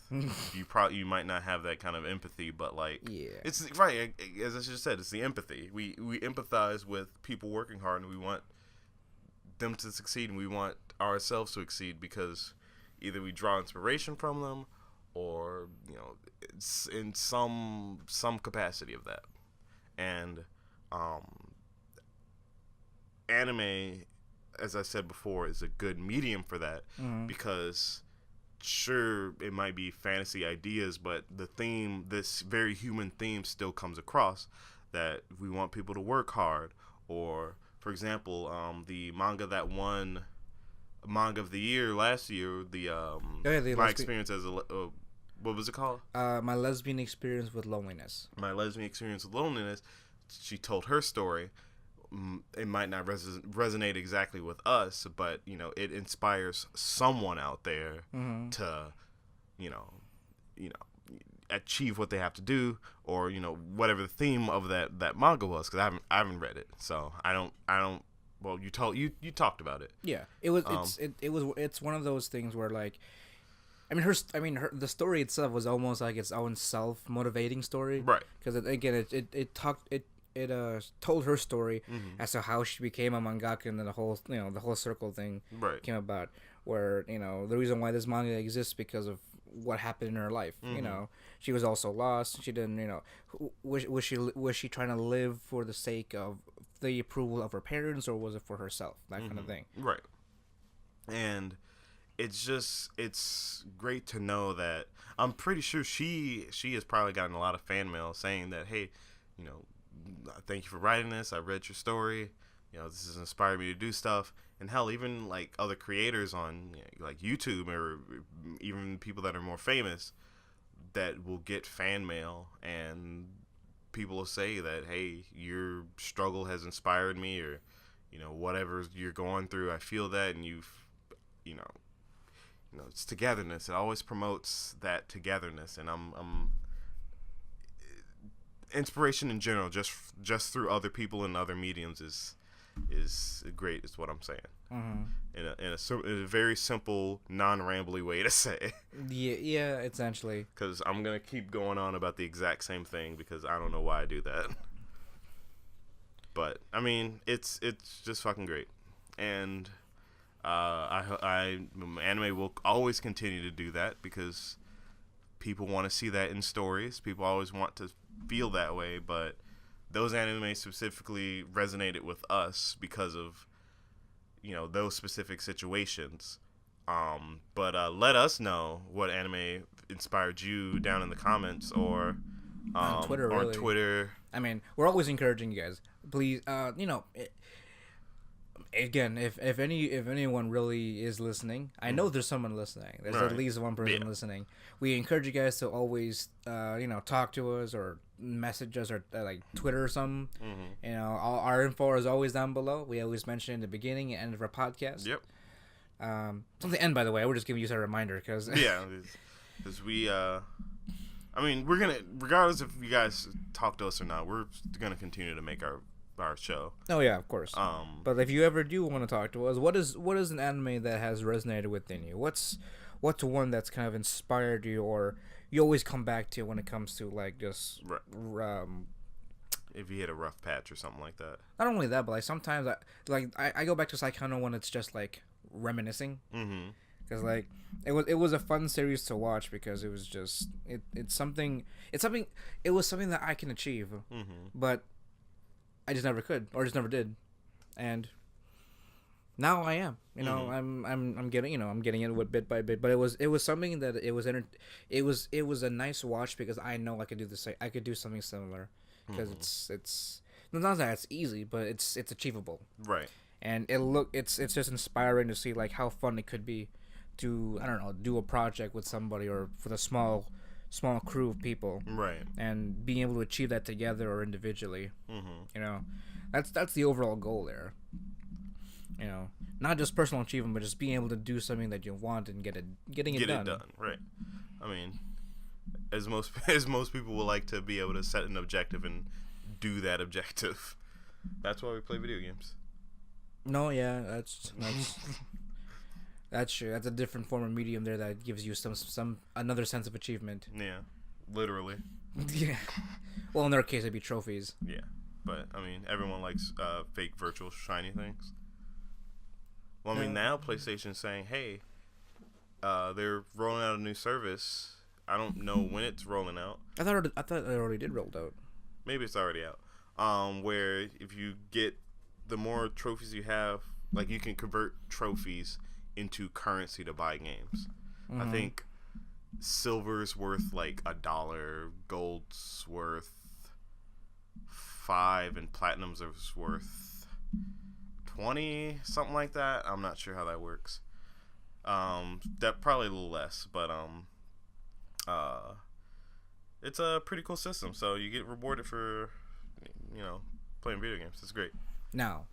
you might not have that kind of empathy, but like, yeah, it's right. As I just said, it's the empathy. We empathize with people working hard, and we want them to succeed, and we want ourselves to succeed because either we draw inspiration from them, or it's in some capacity of that. And anime, as I said before, is a good medium for that, because sure, it might be fantasy ideas, but the theme, this very human theme, still comes across, that we want people to work hard. Or, for example, the manga that won Manga of the Year last year, my experience as a what was it called? My lesbian experience with loneliness. My lesbian experience with loneliness. She told her story. It might not resonate exactly with us, but it inspires someone out there to, achieve what they have to do, or whatever the theme of that manga was. Because I haven't read it, so I don't. Well, you talked about it. Yeah, it's one of those things where, like, the story itself was almost like its own self-motivating story, right? Because it told her story as to how she became a mangaka, and then the whole circle thing came about, where the reason why this manga exists because of what happened in her life. She was also lost. She didn't was she trying to live for the sake of the approval of her parents, or was it for herself, that kind of thing, right? And it's great to know that. I'm pretty sure she has probably gotten a lot of fan mail saying that, hey, thank you for writing this. I read your story. This has inspired me to do stuff. And hell, even like other creators on like YouTube, or even people that are more famous, that will get fan mail, and people will say that, hey, your struggle has inspired me, or whatever you're going through, I feel that, and it's togetherness. It always promotes that togetherness, and I'm inspiration in general, just through other people and other mediums, is is great. Is what I'm saying. In a very simple, non-rambly way to say. Yeah, essentially. Because I'm gonna keep going on about the exact same thing because I don't know why I do that. But I mean, it's just fucking great, and anime will always continue to do that because people want to see that in stories. People always want to feel that way, but those anime specifically resonated with us because of those specific situations. But let us know what anime inspired you down in the comments or on Twitter. On Twitter. I mean, we're always encouraging you guys. Please, again, if anyone really is listening, I know there's someone listening. There's at least one person listening. We encourage you guys to always, talk to us or message us or like Twitter or something. All our info is always down below. We always mention it in the beginning and end of our podcast. Yep. Something end, by the way. We're just giving you a reminder because because we I mean, we're gonna, regardless if you guys talk to us or not, we're gonna continue to make our show. Oh yeah, of course. But if you ever do want to talk to us, what is an anime that has resonated within you? What's one that's kind of inspired you, or you always come back to when it comes to like just if you hit a rough patch or something like that. Not only that, but like sometimes I go back to Saikano when it's just like reminiscing. Because like it was a fun series to watch because it was just it was something that I can achieve, but I just never could or just never did, and now I am. I'm getting I'm getting into it bit by bit. But it was something that it was a nice watch because I know I could do I could do something similar because it's not that it's easy, but it's achievable. Right. And it's just inspiring to see like how fun it could be to do a project with somebody or with a small crew of people, right? And being able to achieve that together or individually, that's the overall goal there. Not just personal achievement, but just being able to do something that you want and getting it done. Right. I mean, as most people would like to be able to set an objective and do that objective. That's why we play video games. No, yeah, that's that's true. That's a different form of medium there that gives you some another sense of achievement. Yeah, literally. Yeah. Well, in their case, it'd be trophies. Yeah, but I mean, everyone likes fake virtual shiny things. Well, I mean, now PlayStation's saying, hey, they're rolling out a new service. I don't know when it's rolling out. I thought it already did roll out. Maybe it's already out. Where if you get the more trophies you have, like you can convert trophies into currency to buy games. I think silver's worth like $1, gold's worth $5, and platinum's worth $20, something like that. I'm not sure how that works. That probably a little less, but it's a pretty cool system. So you get rewarded for playing video games. It's great. Now,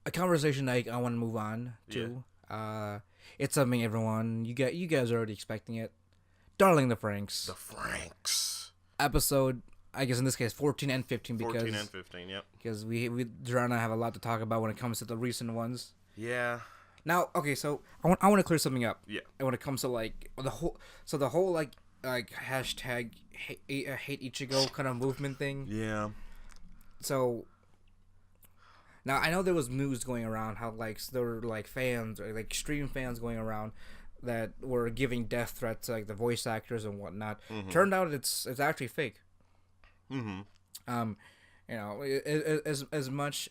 a conversation I want to move on to. Yeah. It's something everyone you guys are already expecting it. Darling the Franxx. The Franxx. Episode, I guess in this case 14 and 15 because 14 and 15, yep. Because we Drew and I have a lot to talk about when it comes to the recent ones. Yeah. Now, okay, so I want to clear something up. Yeah. And when it comes to like the whole like hashtag hate Ichigo kind of movement thing. Yeah. So now I know there was news going around how like there were like fans or like extreme fans going around that were giving death threats to like the voice actors and whatnot. Turned out it's actually fake. As much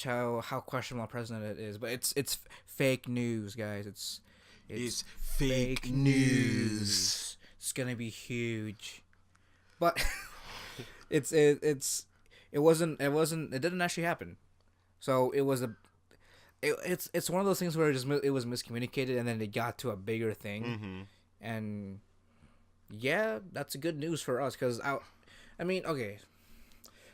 how questionable president it is, but it's fake news, guys. It's fake news. It's gonna be huge, but it didn't actually happen. So it's one of those things where it was miscommunicated and then it got to a bigger thing, and yeah, that's good news for us because I mean, okay.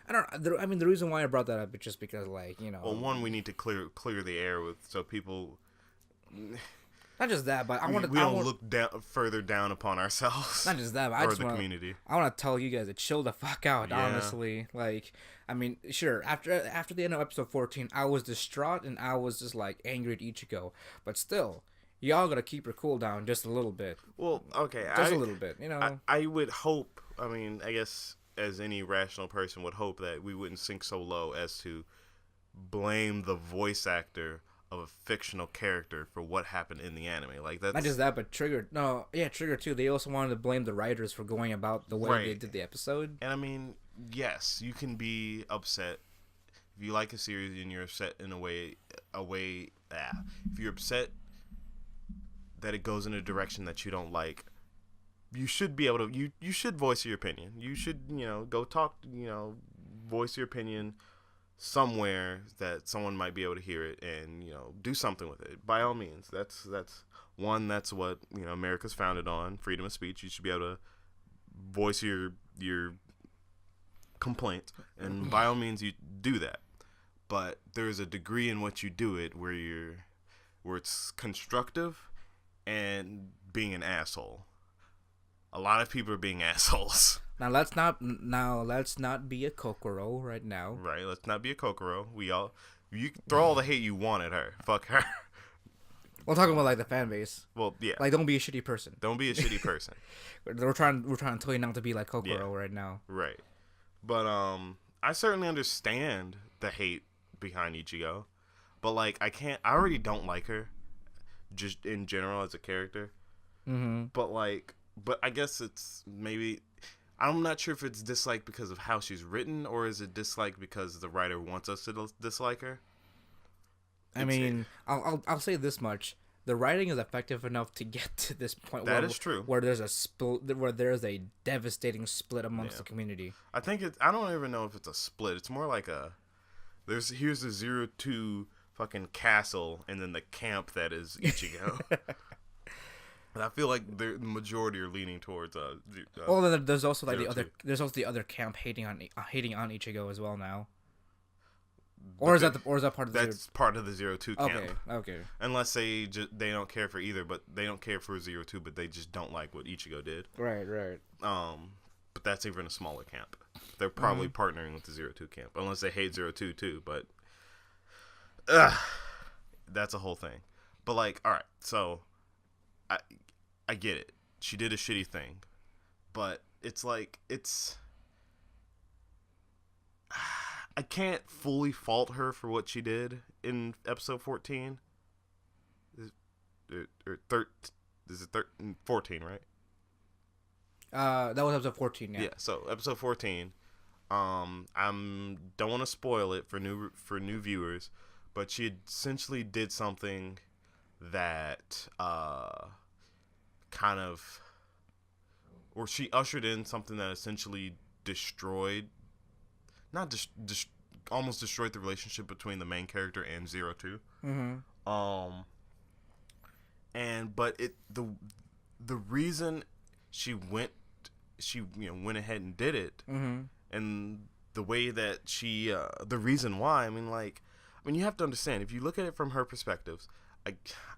The reason why I brought that up is just because, like, Well, one, we need to clear the air with so people. Not just that, but we don't look down further down upon ourselves. Not just that, but the community. I want to tell you guys to chill the fuck out. Yeah. Honestly, like, I mean, sure. After the end of episode 14, I was distraught and I was just like angry at Ichigo, but still, y'all gotta keep your cool down just a little bit. Well, okay, just a little bit, you know. I would hope. I mean, I guess as any rational person would hope that we wouldn't sink so low as to blame the voice actor of a fictional character for what happened in the anime. Like, that's not just that, but Trigger too. They also wanted to blame the writers for going about the way they did the episode. And I mean, yes, you can be upset if you like a series and you're upset in if you're upset that it goes in a direction that you don't like. You should be able to. You should voice your opinion. You should, go talk. Voice your opinion somewhere that someone might be able to hear it and do something with it. By all means, that's what America's founded on, freedom of speech. You should be able to voice your complaint, and by all means, you do that. But there's a degree in which you do it where it's constructive and being an asshole. A lot of people are being assholes. Now let's not be a Kokoro right now. Right, let's not be a Kokoro. You throw all the hate you want at her. Fuck her. We're talking about like the fan base. Well, yeah. Like, don't be a shitty person. Don't be a shitty person. We're trying to tell you not to be like Kokoro right now. Right. But I certainly understand the hate behind Ichigo. But like I already don't like her just in general as a character. Mm-hmm. But I guess it's maybe, I'm not sure if it's dislike because of how she's written, or is it dislike because the writer wants us to dislike her? I'll say this much: the writing is effective enough to get to this point. That is true. Where there's a devastating split amongst the community. I think I don't even know if it's a split. It's more like here's the 02 fucking castle, and then the camp that is Ichigo. I feel like the majority are leaning towards. Well, then there's also like the other camp hating on Ichigo as well now. Or is that part of the? That's part of the 02 camp. Okay. Unless they don't care for either, but they don't care for 02, but they just don't like what Ichigo did. Right. But that's even a smaller camp. They're probably partnering with the 02 camp, unless they hate 02 too. But that's a whole thing. But like, all right, so I get it. She did a shitty thing, but it's like I can't fully fault her for what she did in episode 14. Is it 14, right? That was episode 14, yeah. Yeah, so episode 14. Don't want to spoil it for new viewers, but she essentially did something that she ushered in something that essentially almost destroyed the relationship between the main character and 02. Mm-hmm. But the reason she went ahead and did it, mm-hmm. and the way that the reason why, you have to understand, if you look at it from her perspectives, I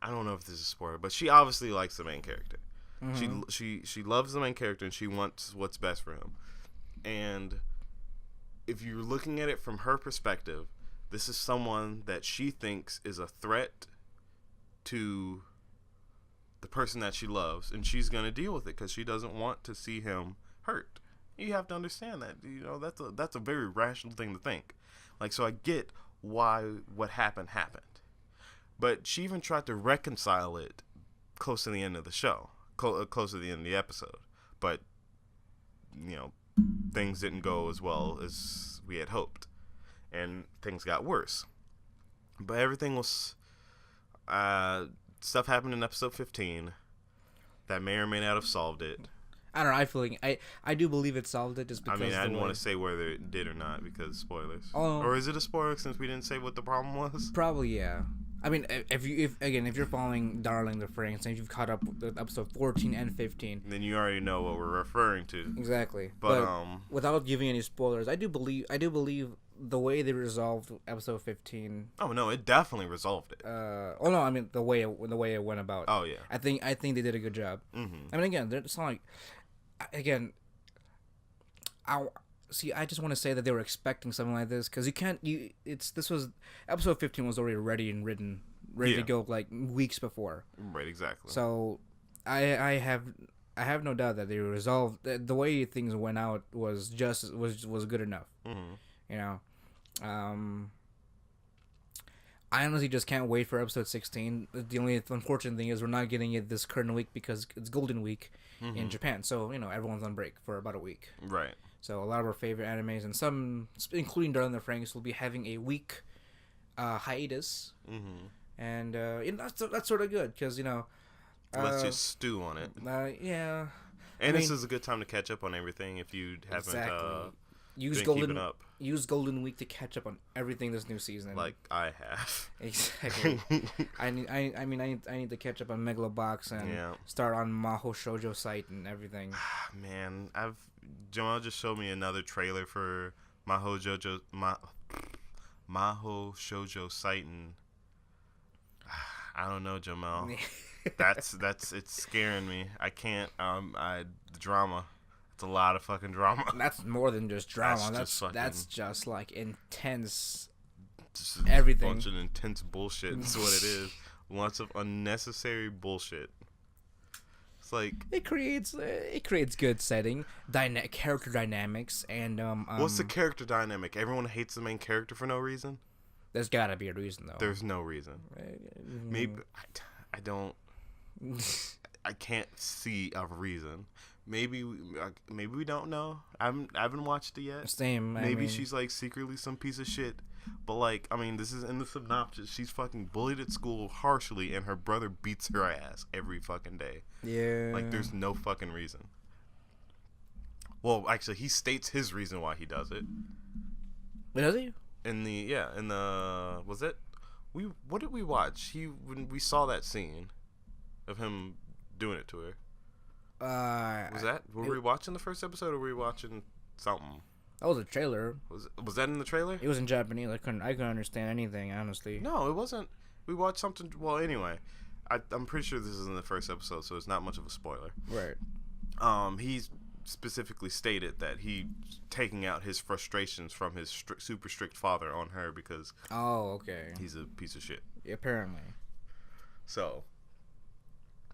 don't know if this is a spoiler, but she obviously likes the main character. Mm-hmm. She loves the main character, and she wants what's best for him. And if you're looking at it from her perspective, this is someone that she thinks is a threat to the person that she loves, and she's going to deal with it because she doesn't want to see him hurt. You have to understand that. That's a very rational thing to think. So I get why what happened. But she even tried to reconcile it close to the end of the show, close to the end of the episode. But, things didn't go as well as we had hoped. And things got worse. But everything was... stuff happened in episode 15 that may or may not have solved it. I don't know. I do believe it solved it just because. I didn't want to say whether it did or not because spoilers. Oh. Or is it a spoiler since we didn't say what the problem was? Probably, yeah. If you're following Darling the Franxx and you've caught up with episode 14 and 15, then you already know what we're referring to. Exactly. But without giving any spoilers, I do believe the way they resolved episode 15. Oh no, it definitely resolved it. Oh no, I mean the way it went about. Oh yeah. I think they did a good job. Mm-hmm. I mean, again, it's not like, again, I just want to say that they were expecting something like this, because this was episode 15 was already ready and written, ready to go like weeks before. Right, exactly. So I have no doubt that they resolved the way things went out was good enough. Mm-hmm. You know, I honestly just can't wait for episode 16. The only unfortunate thing is we're not getting it this current week because it's Golden Week in Japan. So, everyone's on break for about a week. Right. So a lot of our favorite animes and some, including Darling in the Franxx, will be having a week hiatus. Mm-hmm. And that's sort of good because, let's just stew on it. Yeah. And this is a good time to catch up on everything if you haven't use been keeping up. Use Golden Week to catch up on everything this new season. Like I have. Exactly. I need to catch up on Megalobox and start on Mahou Shoujo site and everything. Man, Jamal just showed me another trailer for Mahou Shoujo site, and I don't know, Jamal. That's it's scaring me. I can't. The drama. It's a lot of fucking drama. That's more than just drama. That's just like intense. Just everything. A bunch of intense bullshit. That's what it is. Lots of unnecessary bullshit. It's like it creates good setting, character dynamics, and what's the character dynamic? Everyone hates the main character for no reason. There's gotta be a reason though. There's no reason. Maybe I don't. I can't see a reason. Maybe we don't know. I haven't watched it yet. Same. Maybe she's like secretly some piece of shit. But like, I mean, this is in the synopsis. She's fucking bullied at school harshly, and her brother beats her ass every fucking day. Yeah. Like, there's no fucking reason. Well, actually, he states his reason why he does it. Does he? Was it? What did we watch? When we saw that scene of him doing it to her. Were we watching the first episode, or were we watching something? That was a trailer. Was that in the trailer? It was in Japanese. I couldn't understand anything, honestly. No, it wasn't. We watched something. Well, anyway, I'm pretty sure this is in the first episode, so it's not much of a spoiler. Right. He's specifically stated that he's taking out his frustrations from his super strict father on her because. Oh, okay. He's a piece of shit. Apparently. So.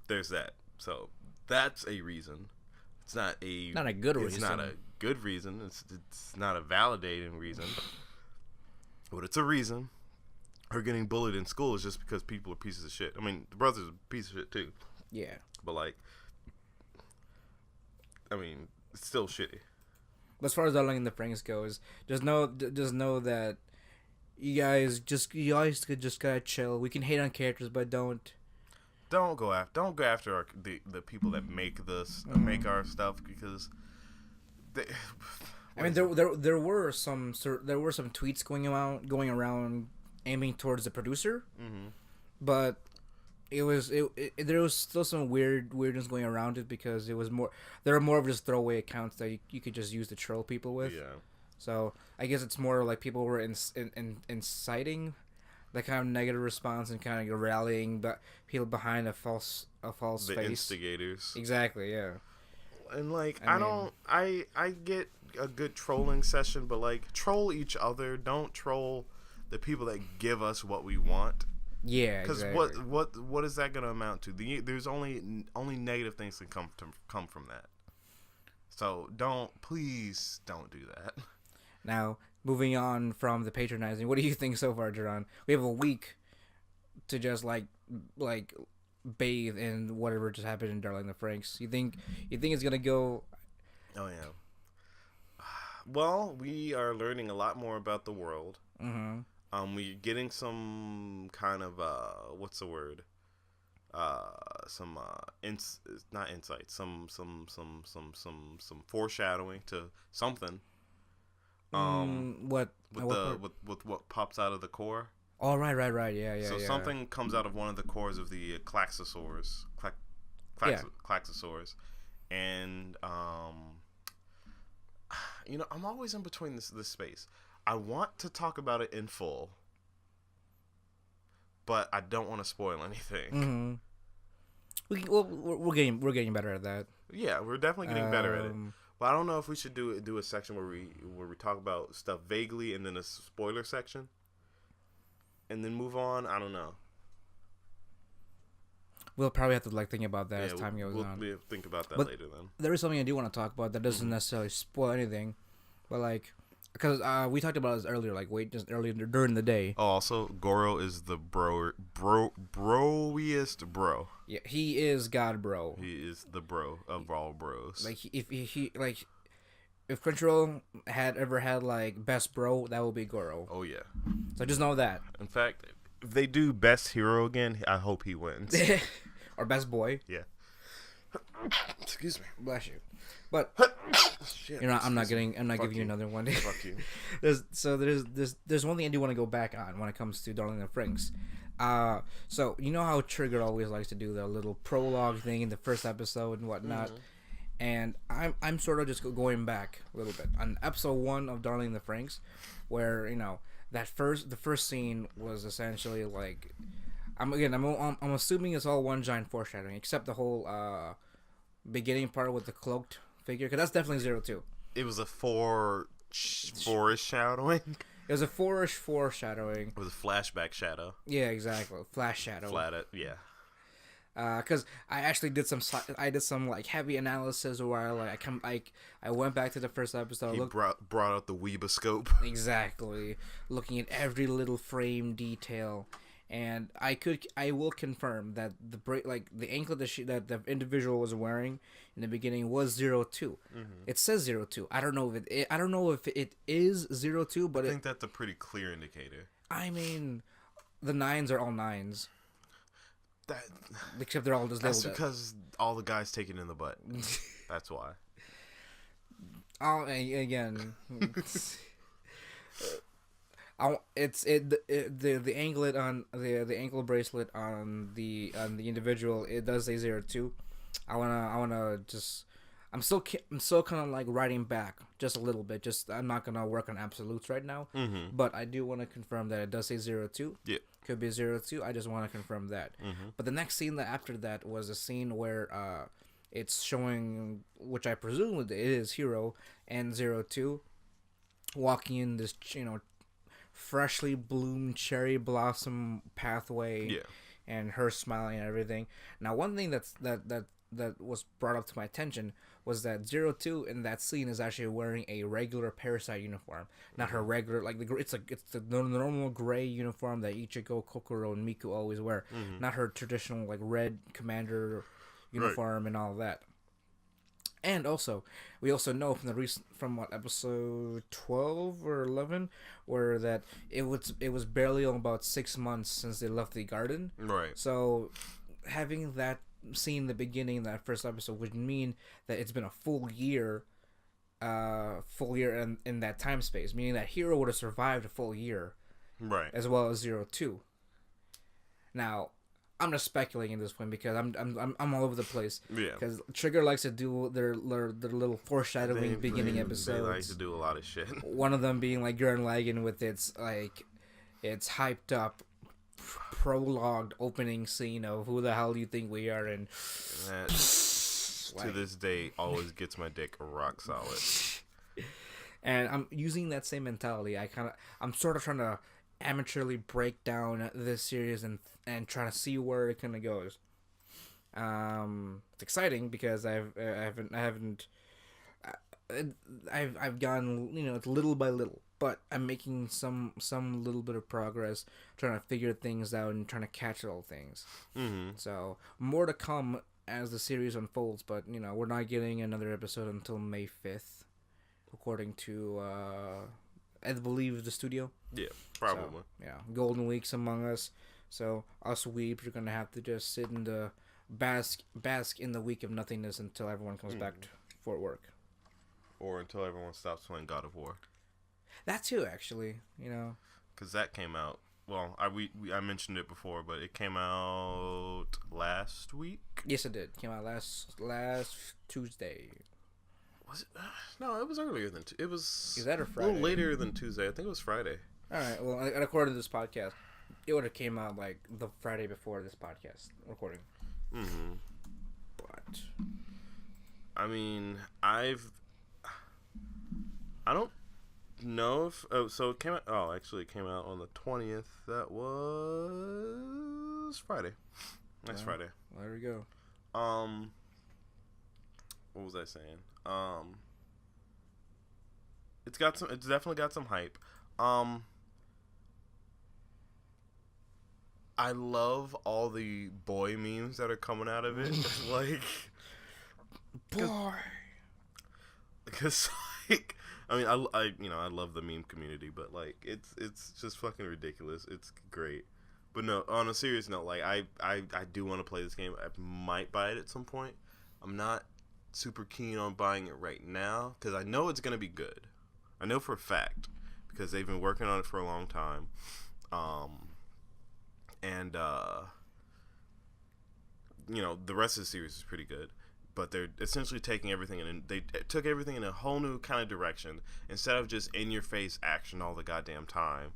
There's that. So. That's a reason. It's not a good reason. It's not a good reason. It's not a validating reason. But it's a reason. Her getting bullied in school is just because people are pieces of shit. I mean, the brother's a piece of shit too. Yeah. But like, I mean, it's still shitty. As far as Darling in the Franxx goes, just know that you guys just gotta chill. We can hate on characters, but don't go after the people that make this make our stuff, because I mean there were some tweets going around aiming towards the producer, but there was still some weirdness going around it, because there were more of just throwaway accounts that you could just use to troll people with. Yeah. So I guess it's more like people were inciting the kind of negative response and kind of rallying people behind a false the face. Instigators. Exactly, yeah. And like, I get a good trolling session, but like, troll each other. Don't troll the people that give us what we want. Yeah, because exactly. what is that going to amount to? There's only negative things that come from that. So please don't do that. Now, moving on from the patronizing, what do you think so far, Jerron? We have a week to just like bathe in whatever just happened in Darling in the Franxx. You think it's gonna go? Oh yeah. Well, we are learning a lot more about the world. Mm-hmm. We're getting some kind of what's the word? Some not insight. Some foreshadowing to something. What pops out of the core? Oh, right. Yeah. So something comes out of one of the cores of the Klaxosaurs. Klaxosaurs. And I'm always in between this space. I want to talk about it in full, but I don't want to spoil anything. Mm-hmm. We're getting better at that. Yeah, we're definitely getting better at it. But I don't know if we should do a section where we talk about stuff vaguely and then a spoiler section, and then move on. I don't know. We'll probably have to think about that as time goes on. We'll think about that later then. There is something I do want to talk about that doesn't necessarily spoil anything, but because we talked about this earlier, just earlier during the day. Oh, also, Goro is the broiest bro. Yeah, he is God Bro. He is the bro of all bros. If Crunchyroll had ever had best bro, that would be Goro. Oh yeah. So just know that. In fact, if they do best hero again, I hope he wins. Or best boy. Yeah. Excuse me. Bless you. But shit, I'm not giving you another one. Fuck you. There's one thing I do want to go back on when it comes to Darling in the Franxx. So you know how Trigger always likes to do the little prologue thing in the first episode and whatnot. Mm-hmm. And I'm sort of just going back a little bit on episode 1 of Darling in the Franxx, where the first scene was essentially I'm assuming it's all one giant foreshadowing, except the whole beginning part with the cloaked figure, because that's definitely 02. It was a four-ish shadowing. It was a 4-ish foreshadowing. It was a flashback shadow. Yeah, exactly. Flash shadow. Yeah. Because I actually did some heavy analysis where I went back to the first episode. He brought out the Weeba scope. Exactly, looking at every little frame detail, and I will confirm that the anklet that the individual was wearing in the beginning was 02. Mm-hmm. It says 02. I don't know if it is 02, but I think that's a pretty clear indicator. I mean, the 9s are all 9s. Except they're all just labeled. That's because all the guys take it in the butt. That's why. Oh, again. The anklet on the ankle bracelet on the individual, it does say 02. I'm still kind of writing back just a little bit. I'm not gonna work on absolutes right now. Mm-hmm. But I do want to confirm that it does say 02. Yeah. Could be 02. I just want to confirm that. Mm-hmm. But the next scene after that was a scene where it's showing, which I presume it is Hiro and 02 walking in this freshly bloomed cherry blossom pathway. Yeah. And her smiling and everything. Now, one thing that was brought up to my attention was that 02 in that scene is actually wearing a regular Parasite uniform, not her regular it's the normal gray uniform that Ichigo, Kokoro, and Miku always wear, not her traditional red commander uniform and all that. And also, we also know from episode 12 or 11, where that it was barely about 6 months since they left the garden. Right. So having that scene in the beginning, that first episode, would mean that it's been a full year in that time space, meaning that Hiro would have survived a full year, right, as well as 02. Now, I'm just speculating at this point because I'm all over the place. Yeah, because Trigger likes to do their little foreshadowing beginning episodes. They like to do a lot of shit. One of them being Gurren Lagann with its hyped up prologue opening scene of who the hell do you think we are, and that, to this day, always gets my dick rock solid. And I'm using that same mentality. I'm sort of trying to amateurly break down this series and try to see where it kind of goes. It's exciting because I've gone little by little. But I'm making some little bit of progress, trying to figure things out and trying to catch all things. Mm-hmm. So more to come as the series unfolds. But we're not getting another episode until May 5th, according to I believe the studio. Yeah, probably. So, yeah, Golden Week's among us. So us weebs are gonna have to just sit in the bask in the week of nothingness until everyone comes back for work, or until everyone stops playing God of War. That too, actually, because that came out. Well, I mentioned it before, but it came out last week. Yes, it did. It came out last Tuesday. Was it? No, it was earlier than it was. Is that a Friday? A little later than Tuesday. I think it was Friday. All right. Well, according to this podcast, it would have came out like the Friday before this podcast recording. Mm-hmm. But I mean, I don't know if. Oh, so it came out. Oh, actually, it came out on the 20th. That was Friday. Next Friday. There we go. What was I saying? It's definitely got some hype. I love all the boy memes that are coming out of it. Like, boy. Because like, I mean, I love the meme community, but like, it's just fucking ridiculous. It's great. But no, on a serious note, like I do want to play this game. I might buy it at some point. I'm not super keen on buying it right now because I know it's gonna be good. I know for a fact because they've been working on it for a long time. And the rest of the series is pretty good. But they're essentially taking everything they took everything in a whole new kind of direction. Instead of just in your face action all the goddamn time.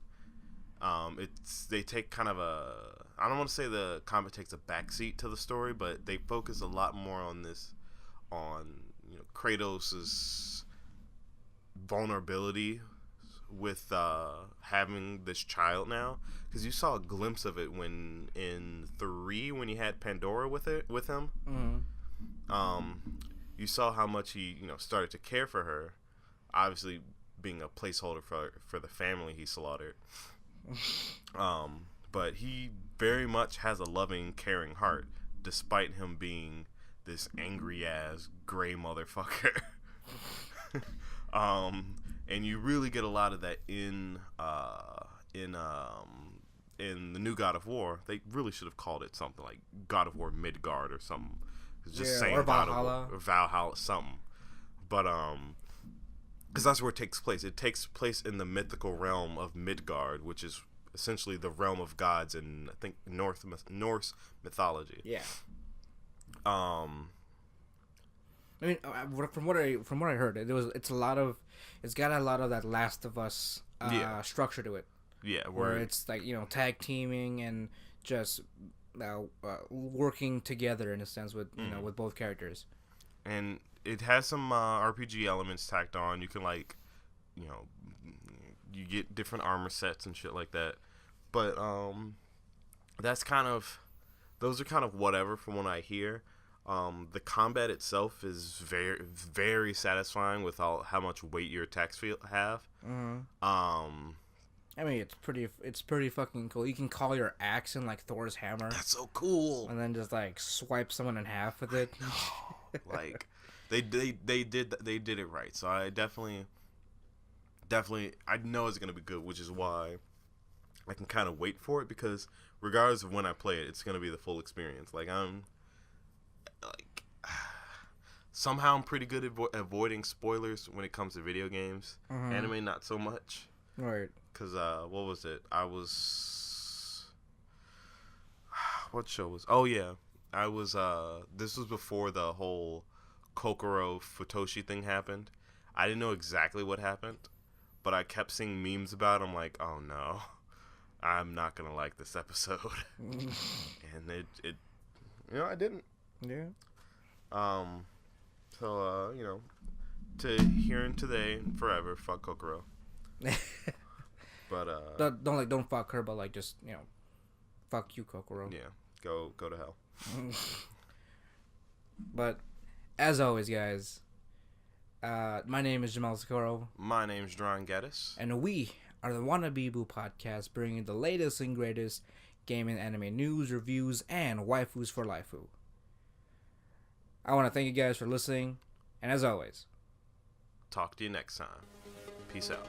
They take kind of I don't want to say the combat takes a backseat to the story, but they focus a lot more on Kratos's vulnerability with having this child now, because you saw a glimpse of it when in 3 when he had Pandora with him. Mm-hmm. You saw how much he started to care for her, obviously being a placeholder for the family he slaughtered. But he very much has a loving, caring heart, despite him being this angry ass gray motherfucker. And you really get a lot of that in the new God of War. They really should have called it something like God of War Midgard or something. It's just saying or God Valhalla. of War, or Valhalla, something. But because that's where it takes place. It takes place in the mythical realm of Midgard, which is essentially the realm of gods in, I think, Norse mythology. Yeah. I mean, from what I heard, it's got a lot of that Last of Us structure to it. Yeah, where it's like tag teaming and just working together in a sense with with both characters. And it has some RPG elements tacked on. You can you get different armor sets and shit like that. But those are kind of whatever from what I hear. The combat itself is very, very satisfying with how much weight your attacks have. Mm-hmm. I mean, it's pretty fucking cool. You can call your axe in like Thor's hammer. That's so cool. And then just like swipe someone in half with it. Like they did it right. So I definitely I know it's gonna be good, which is why I can kind of wait for it, because regardless of when I play it, it's gonna be the full experience. Like somehow I'm pretty good at avoiding spoilers when it comes to video games. Mm-hmm. Anime, not so much. Right. Because, what was it? What show was... Oh, yeah. This was before the whole Kokoro Futoshi thing happened. I didn't know exactly what happened, but I kept seeing memes about it. I'm like, oh, no. I'm not going to like this episode. And it I didn't. Yeah. So, to here and today and forever, fuck Kokoro. But don't fuck her, but like just fuck you, Kokoro. Yeah, go to hell. But as always, guys, my name is Jamal Socorro. My name's Dron Gaddis, and we are the Wannabe Boo Podcast, bringing the latest and greatest game and anime news, reviews, and waifus for Laifu. I want to thank you guys for listening, and as always, talk to you next time. Peace out.